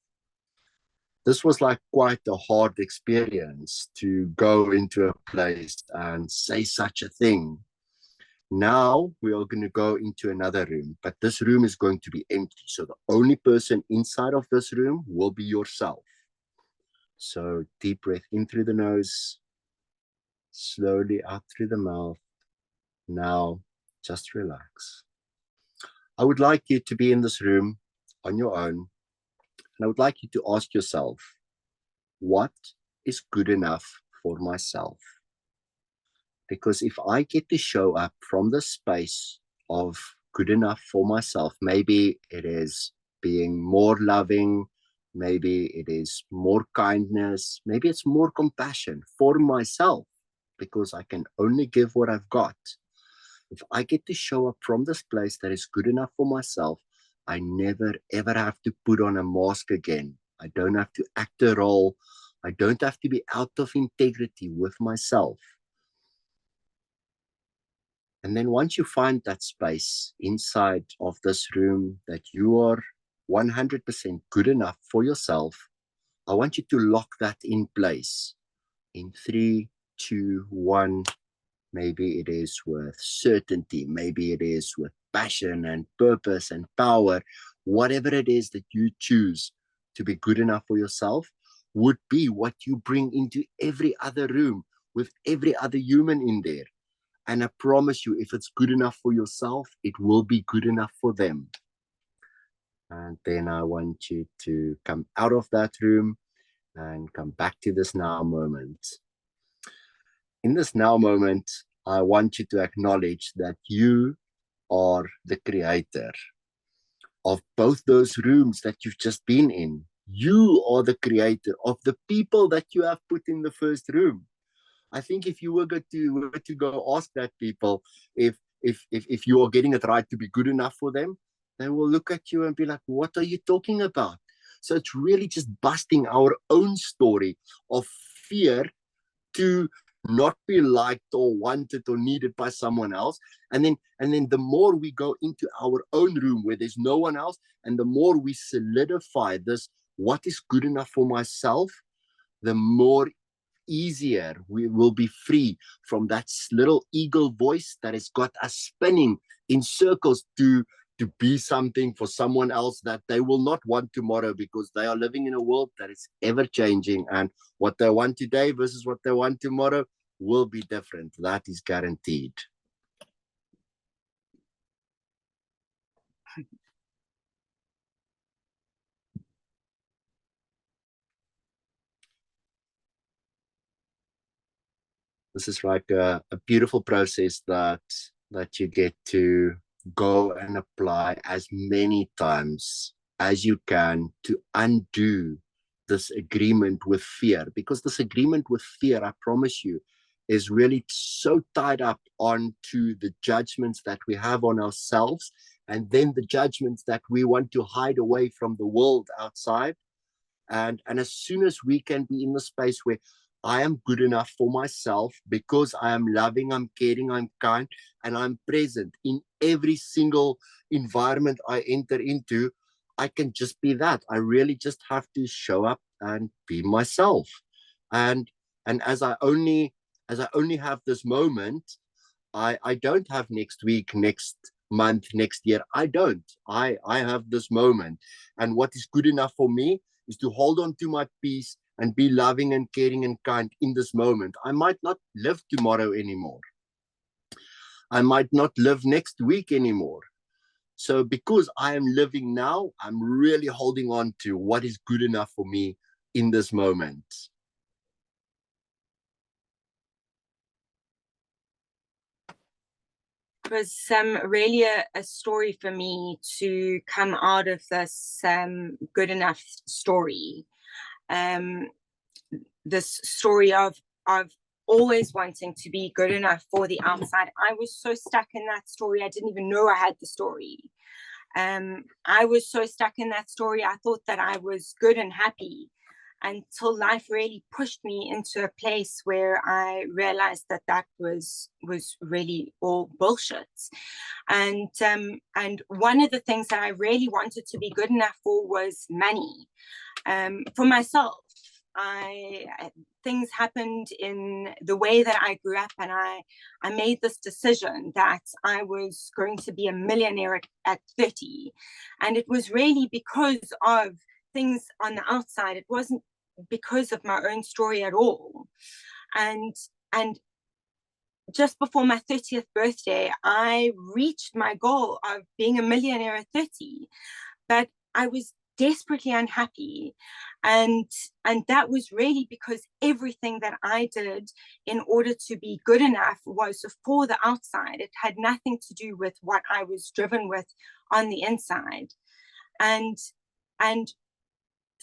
This was like quite a hard experience to go into a place and say such a thing. Now we are going to go into another room, but this room is going to be empty. So the only person inside of this room will be yourself. So deep breath in through the nose, slowly out through the mouth. Now just relax. I would like you to be in this room on your own. And I would like you to ask yourself, what is good enough for myself? Because if I get to show up from the space of good enough for myself, maybe it is being more loving, maybe it is more kindness, maybe it's more compassion for myself, because I can only give what I've got. If I get to show up from this place that is good enough for myself, I never ever have to put on a mask again. I don't have to act a role. I don't have to be out of integrity with myself. And then once you find that space inside of this room that you are 100% good enough for yourself, I want you to lock that in place in 3, 2, 1. Maybe it is with certainty. Maybe it is with passion and purpose and power. Whatever it is that you choose to be good enough for yourself would be what you bring into every other room with every other human in there. And I promise you, if it's good enough for yourself, it will be good enough for them. And then I want you to come out of that room and come back to this now moment. In this now moment, I want you to acknowledge that you are the creator of both those rooms that you've just been in. You are the creator of the people that you have put in the first room. I think if you were to go ask that people if you are getting it right to be good enough for them, they will look at you and be like, what are you talking about? So it's really just busting our own story of fear to not be liked or wanted or needed by someone else. And then the more we go into our own room where there's no one else, and the more we solidify this, what is good enough for myself, the more easier we will be free from that little eagle voice that has got us spinning in circles to be something for someone else that they will not want tomorrow, because they are living in a world that is ever changing, and what they want today versus what they want tomorrow will be different. That is guaranteed. This is like a beautiful process that you get to go and apply as many times as you can to undo this agreement with fear. Because this agreement with fear, I promise you, is really so tied up onto the judgments that we have on ourselves, and then the judgments that we want to hide away from the world outside. And as soon as we can be in the space where I am good enough for myself because I am loving, I'm caring, I'm kind, and I'm present in every single environment I enter into, I can just be that. I really just have to show up and be myself. And as I only have this moment, I don't have next week, next month, next year. I don't. I have this moment. And what is good enough for me is to hold on to my peace and be loving and caring and kind in this moment. I might not live tomorrow anymore. I might not live next week anymore. So because I am living now, I'm really holding on to what is good enough for me in this moment. It was really a story for me to come out of this good enough story. This story of always wanting to be good enough for the outside. I was so stuck in that story, I didn't even know I had the story. I was so stuck in that story, I thought that I was good and happy, until life really pushed me into a place where I realized that that was really all bullshit. And one of the things that I really wanted to be good enough for was money, for myself. Things happened in the way that I grew up, and I made this decision that I was going to be a millionaire at 30. And it was really because of things on the outside. It wasn't because of my own story at all. And just before my 30th birthday, I reached my goal of being a millionaire at 30. But I was desperately unhappy. And that was really because everything that I did in order to be good enough was for the outside. It had nothing to do with what I was driven with on the inside. And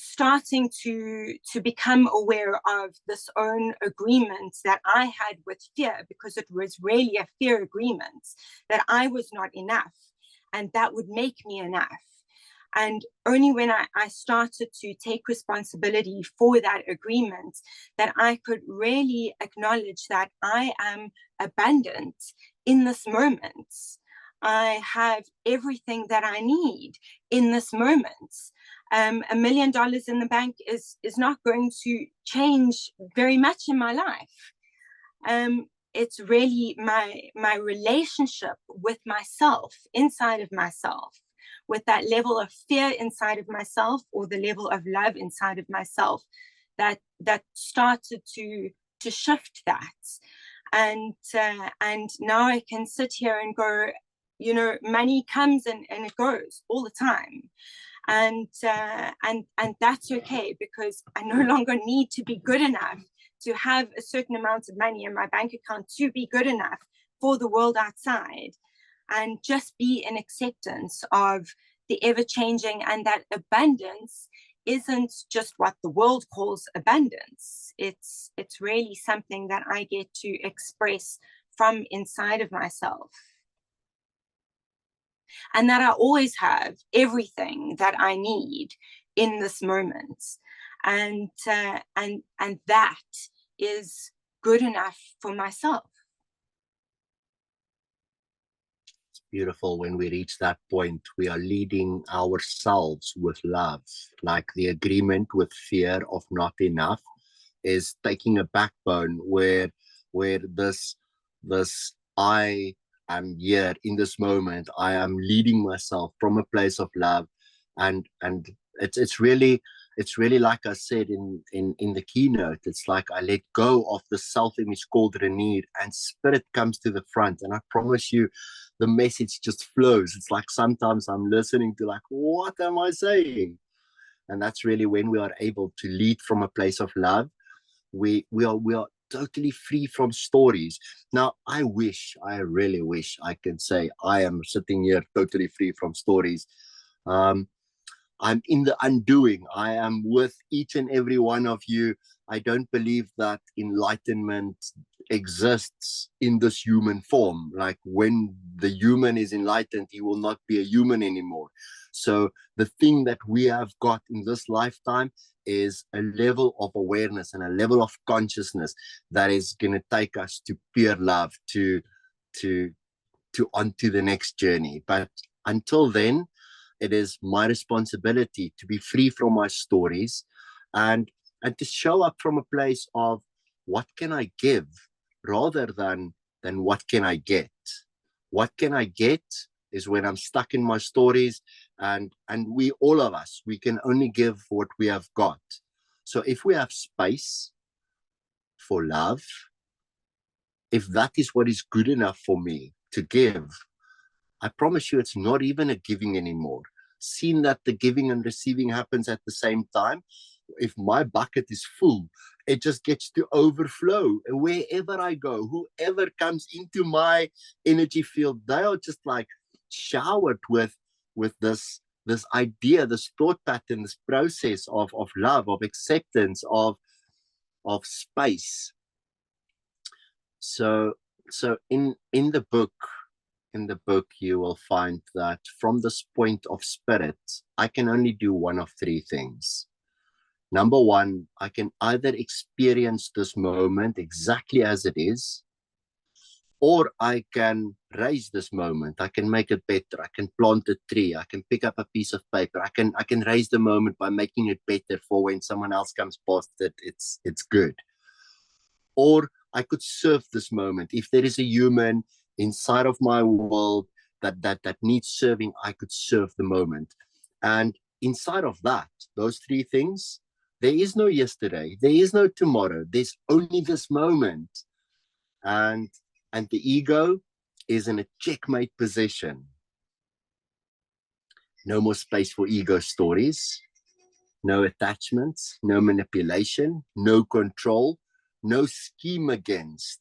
starting to become aware of this own agreement that I had with fear, because it was really a fear agreement that I was not enough and that would make me enough. And only when I started to take responsibility for that agreement, that I could really acknowledge that I am abundant in this moment. I have everything that I need in this moment. $1 million in the bank is not going to change very much in my life. It's really my relationship with myself, inside of myself, with that level of fear inside of myself, or the level of love inside of myself, that started to shift that. And now I can sit here and go, you know, money comes and it goes all the time. And that's okay, because I no longer need to be good enough to have a certain amount of money in my bank account to be good enough for the world outside, and just be in acceptance of the ever-changing, and that abundance isn't just what the world calls abundance. It's really something that I get to express from inside of myself. And that I always have everything that I need in this moment. And that is good enough for myself. It's beautiful when we reach that point. We are leading ourselves with love, like the agreement with fear of not enough is taking a backbone where this I am here in this moment. I am leading myself from a place of love, and it's really like I said in the keynote. It's like I let go of the self-image called Renier, and spirit comes to the front, and I promise you, the message just flows. It's like sometimes I'm listening to like, what am I saying? And that's really when we are able to lead from a place of love. We are totally free from stories. Now, I really wish I could say I am sitting here totally free from stories. I'm in the undoing. I am with each and every one of you. I don't believe that enlightenment exists in this human form. Like when the human is enlightened, he will not be a human anymore. So the thing that we have got in this lifetime is a level of awareness and a level of consciousness that is going to take us to pure love, to onto the next journey. But until then, it is my responsibility to be free from my stories, and to show up from a place of what can I give rather than what can I get. What can I get is when I'm stuck in my stories, and we, all of us, we can only give what we have got. So if we have space for love, if that is what is good enough for me to give, I promise you it's not even a giving anymore. Seeing that the giving and receiving happens at the same time, if my bucket is full, it just gets to overflow. And wherever I go, whoever comes into my energy field, they are just like showered with this idea, this thought pattern, this process of love, of acceptance, of space. So in the book, you will find that from this point of spirit, I can only do one of three things. Number one, I can either experience this moment exactly as it is, or I can raise this moment. I can make it better. I can plant a tree. I can pick up a piece of paper. I can raise the moment by making it better for when someone else comes past it. It's good. Or I could serve this moment. If there is a human inside of my world that needs serving, I could serve the moment. And inside of that, those three things, there is no yesterday, there is no tomorrow, there's only this moment. And the ego is in a checkmate position. No more space for ego stories. No attachments, no manipulation, no control, no scheme against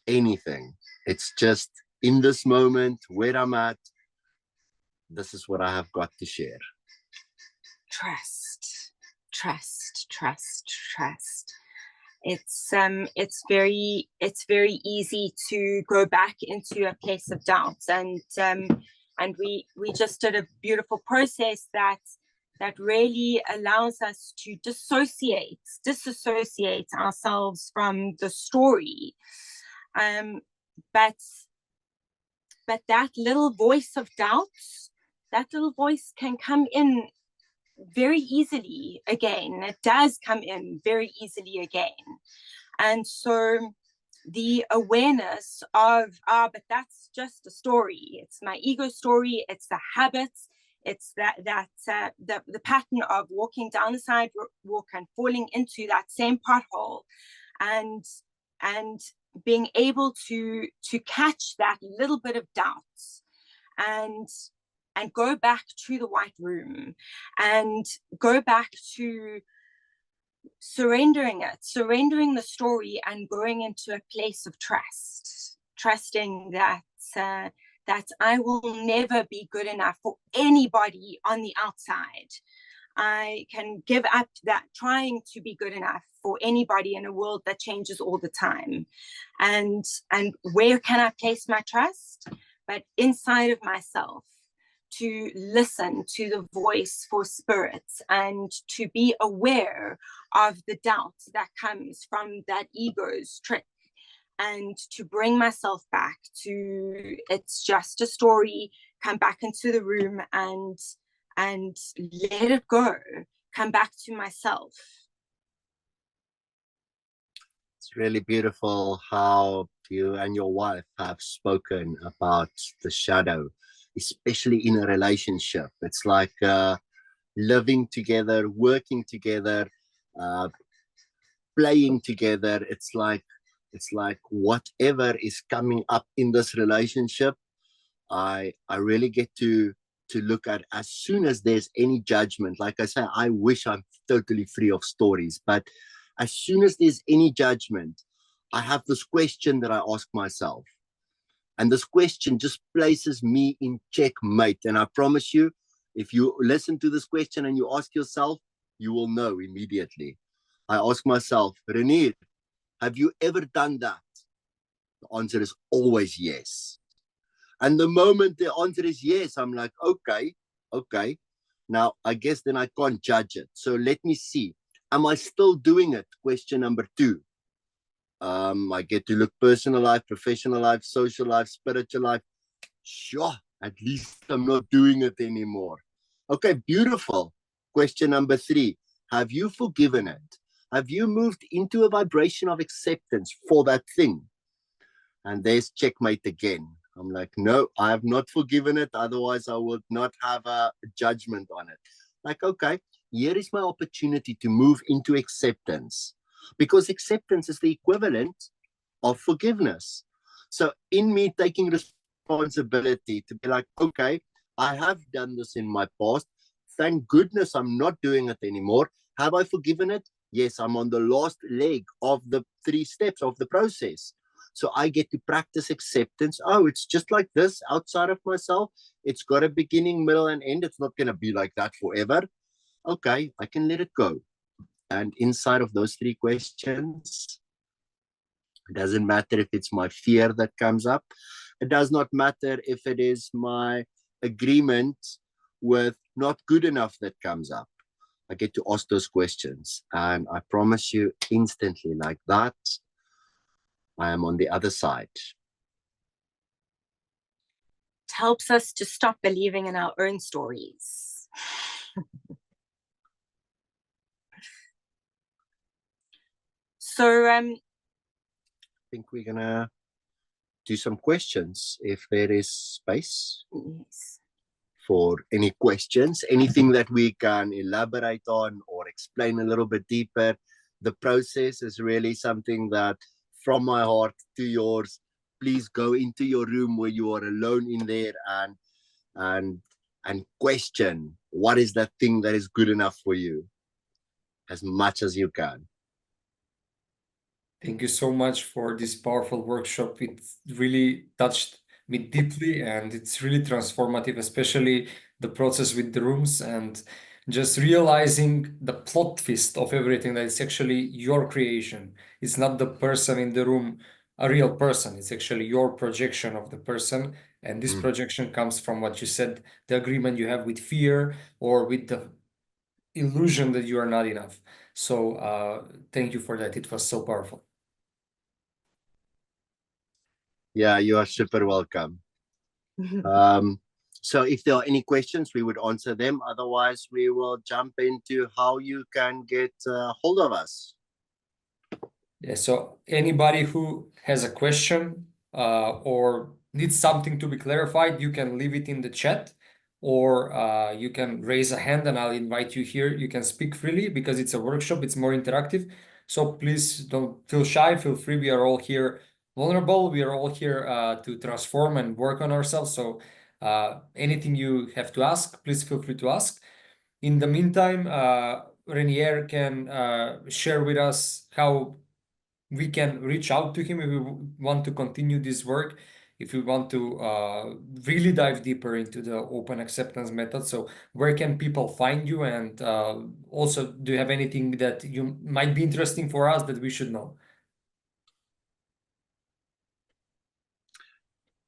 anything. It's just in this moment where I'm at, this is what I have got to share. Trust, trust, trust, trust. It's very easy to go back into a place of doubt, and we just did a beautiful process that really allows us to disassociate ourselves from the story, but that little voice of doubt, that little voice can come in very easily again. It does come in very easily again. And so the awareness of, but that's just a story. It's my ego story. It's the habits. It's the pattern of walking down the sidewalk and falling into that same pothole, and being able to catch that little bit of doubt and go back to the white room and go back to surrendering the story and going into a place of trusting that I will never be good enough for anybody on the outside. I can give up that trying to be good enough for anybody in a world that changes all the time. And where can I place my trust? But inside of myself, to listen to the voice for spirits and to be aware of the doubt that comes from that ego's trick, and to bring myself back to, it's just a story, come back into the room and let it go, come back to myself. It's really beautiful how you and your wife have spoken about the shadow, especially in a relationship. It's like living together, working together, playing together. It's like whatever is coming up in this relationship, I really get to look at as soon as there's any judgment. Like I say, I wish I'm totally free of stories, but as soon as there's any judgment, I have this question that I ask myself. And this question just places me in checkmate. And I promise you, if you listen to this question and you ask yourself, you will know immediately. I ask myself, Renier, have you ever done that? The answer is always yes. And the moment the answer is yes, I'm like, okay. Now, I guess then I can't judge it. So let me see. Am I still doing it? Question number 2. I get to look personal life, professional life, social life, spiritual life. Sure, at least I'm not doing it anymore. Okay, beautiful. Question number 3. Have you forgiven it? Have you moved into a vibration of acceptance for that thing? And there's checkmate again. I'm like, no, I have not forgiven it. Otherwise, I would not have a judgment on it. Like, okay, here is my opportunity to move into acceptance, because acceptance is the equivalent of forgiveness. So in me taking responsibility to be like, okay, I have done this in my past. Thank goodness I'm not doing it anymore. Have I forgiven it? Yes, I'm on the last leg of the 3 steps of the process. So I get to practice acceptance. Oh, it's just like this outside of myself. It's got a beginning, middle, and end. It's not going to be like that forever. Okay, I can let it go. And inside of those 3 questions, it doesn't matter if it's my fear that comes up. It does not matter if it is my agreement with not good enough that comes up. I get to ask those questions. And I promise you, instantly like that, I am on the other side. It helps us to stop believing in our own stories. So I think we're gonna do some questions if there is space. yes. For any questions, anything that we can elaborate on or explain a little bit deeper. The process is really something that, from my heart to yours, please go into your room where you are alone in there and and question what is that thing that is good enough for you as much as you can. Thank you so much for this powerful workshop. It really touched me deeply, and it's really transformative, especially the process with the rooms and just realizing the plot twist of everything, that it's actually your creation. It's not the person in the room, a real person. It's actually your projection of the person. And this projection comes from what you said, the agreement you have with fear or with the illusion that you are not enough. So thank you for that. It was so powerful. Yeah, you are super welcome. So if there are any questions, we would answer them. Otherwise, we will jump into how you can get hold of us. Yeah, so anybody who has a question or needs something to be clarified, you can leave it in the chat, or you can raise a hand and I'll invite you here. You can speak freely because it's a workshop, it's more interactive. So please don't feel shy, feel free. We are all here vulnerable. We are all here to transform and work on ourselves. So anything you have to ask, please feel free to ask. In the meantime, Renier can share with us how we can reach out to him if we want to continue this work, if we want to really dive deeper into the open acceptance method. So where can people find you? And also, do you have anything that you might be interesting for us that we should know?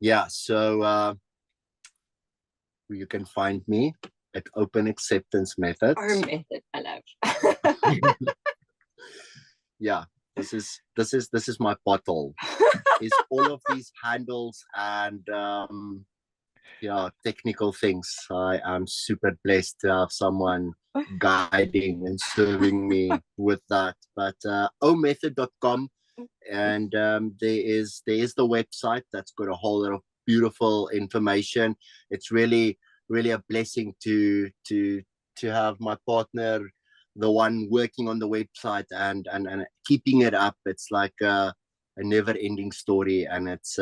Yeah, so you can find me at Open Acceptance Method. OAM Method, I love. Yeah, this is my bottle. Is all of these handles and yeah, technical things. I am super blessed to have someone guiding and serving me with that. But omethod.com, and there is the website that's got a whole lot of beautiful information. It's really a blessing to have my partner, the one working on the website and keeping it up. It's like a never-ending story, and it's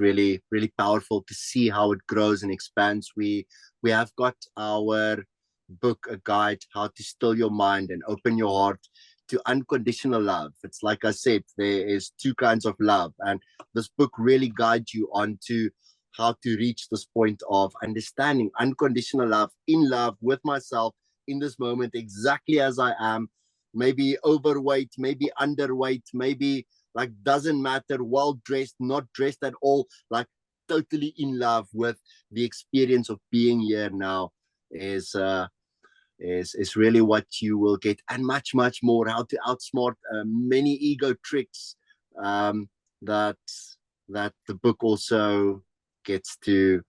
really powerful to see how it grows and expands. We have got our book, A Guide How to Still Your Mind and Open Your Heart to Unconditional Love. It's like I said, there is two kinds of love, and this book really guides you on to how to reach this point of understanding unconditional love, in love with myself in this moment, exactly as I am, maybe overweight, maybe underweight, maybe like doesn't matter, well dressed, not dressed at all, like totally in love with the experience of being here now is really what you will get, and much more. How to outsmart many ego tricks that the book also gets to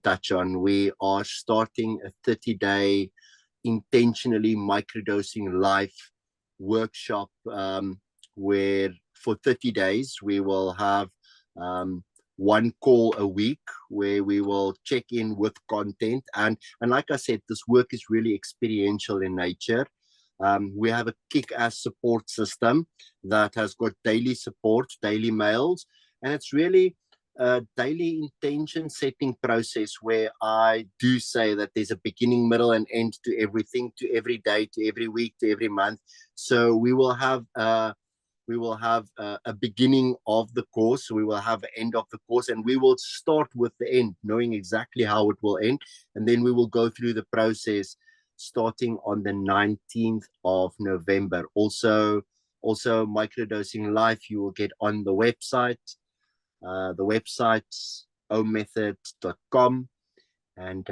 touch on. We are starting a 30-day intentionally microdosing life workshop where for 30 days we will have one call a week where we will check in with content, and like I said, this work is really experiential in nature. We have a kick-ass support system that has got daily support, daily mails, and it's really a daily intention setting process where I do say that there's a beginning, middle, and end to everything, to every day, to every week, to every month. So we will have a beginning of the course, we will have an end of the course, and we will start with the end, knowing exactly how it will end. And then we will go through the process starting on the 19th of November. Also microdosing life, you will get on the website. The website's omethod.com. And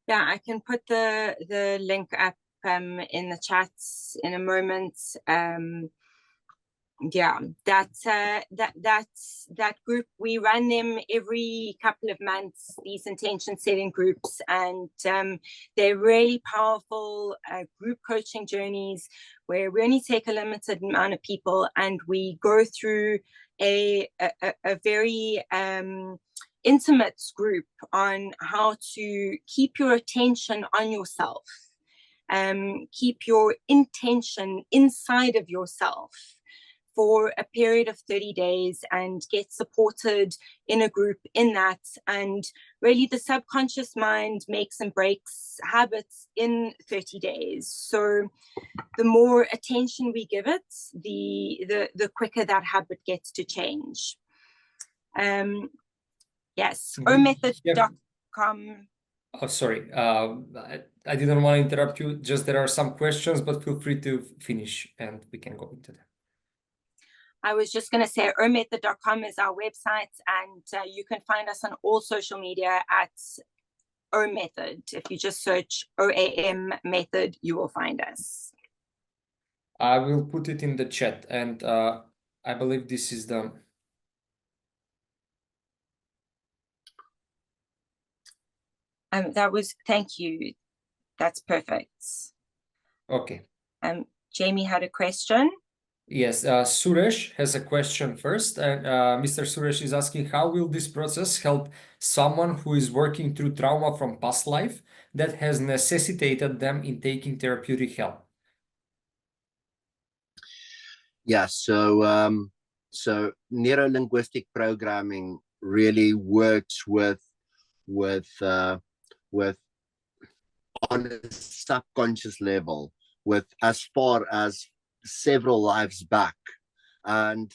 yeah, I can put the link up in the chats in a moment. Yeah, that's that group. We run them every couple of months, these intention setting groups, and they're really powerful group coaching journeys where we only take a limited amount of people and we go through a very intimate group on how to keep your attention on yourself, keep your intention inside of yourself, for a period of 30 days and get supported in a group in that. And really the subconscious mind makes and breaks habits in 30 days. So the more attention we give it, the quicker that habit gets to change. Yes, OAM-Method.com. Oh, sorry. I didn't want to interrupt you. Just there are some questions, but feel free to finish and we can go into them. I was just going to say OAM-Method.com is our website, and you can find us on all social media at OAM Method. If you just search OAM Method, you will find us. I will put it in the chat, and I believe this is the... Thank you. That's perfect. Okay. Jamie had a question. Yes, Suresh has a question first. And Mr. Suresh is asking, how will this process help someone who is working through trauma from past life that has necessitated them in taking therapeutic help? Yeah, so neuro-linguistic programming really works with on a subconscious level, with as far as several lives back, and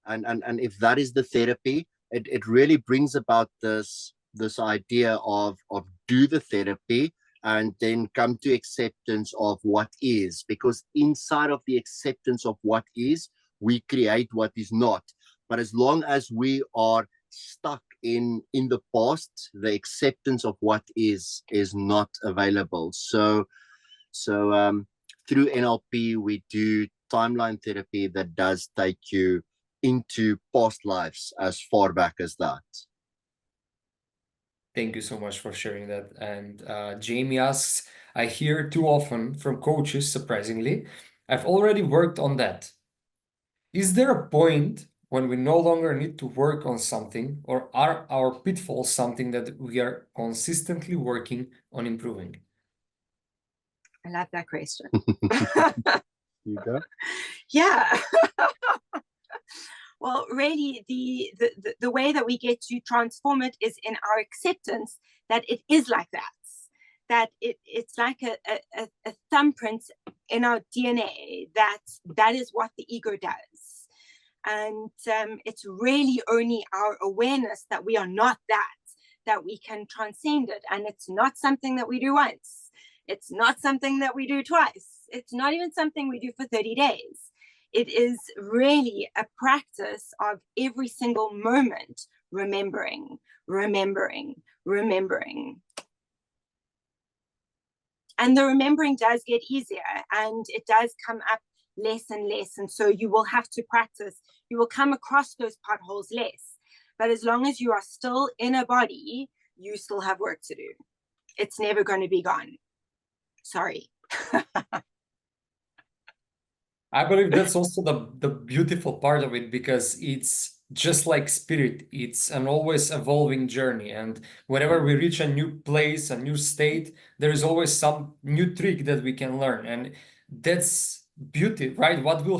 if that is the therapy, it really brings about this idea of do the therapy and then come to acceptance of what is, because inside of the acceptance of what is, we create what is not. But as long as we are stuck in the past, the acceptance of what is not available. So through NLP, we do timeline therapy that does take you into past lives as far back as that. Thank you so much for sharing that. And Jamie asks, I hear too often from coaches, surprisingly, I've already worked on that. Is there a point when we no longer need to work on something, or are our pitfalls something that we are consistently working on improving? I love that question. You go. Yeah. Well, really, the way that we get to transform it is in our acceptance that it is like that. That it's like a thumbprint in our DNA, that is what the ego does. And it's really only our awareness that we are not that we can transcend it. And it's not something that we do once. It's not something that we do twice. It's not even something we do for 30 days. It is really a practice of every single moment, remembering. And the remembering does get easier, and it does come up less and less. And so you will have to practice. You will come across those potholes less. But as long as you are still in a body, you still have work to do. It's never going to be gone. Sorry. I believe that's also the beautiful part of it, because it's just like spirit. It's an always evolving journey. And whenever we reach a new place, a new state, there is always some new trick that we can learn. And that's beauty, right? What will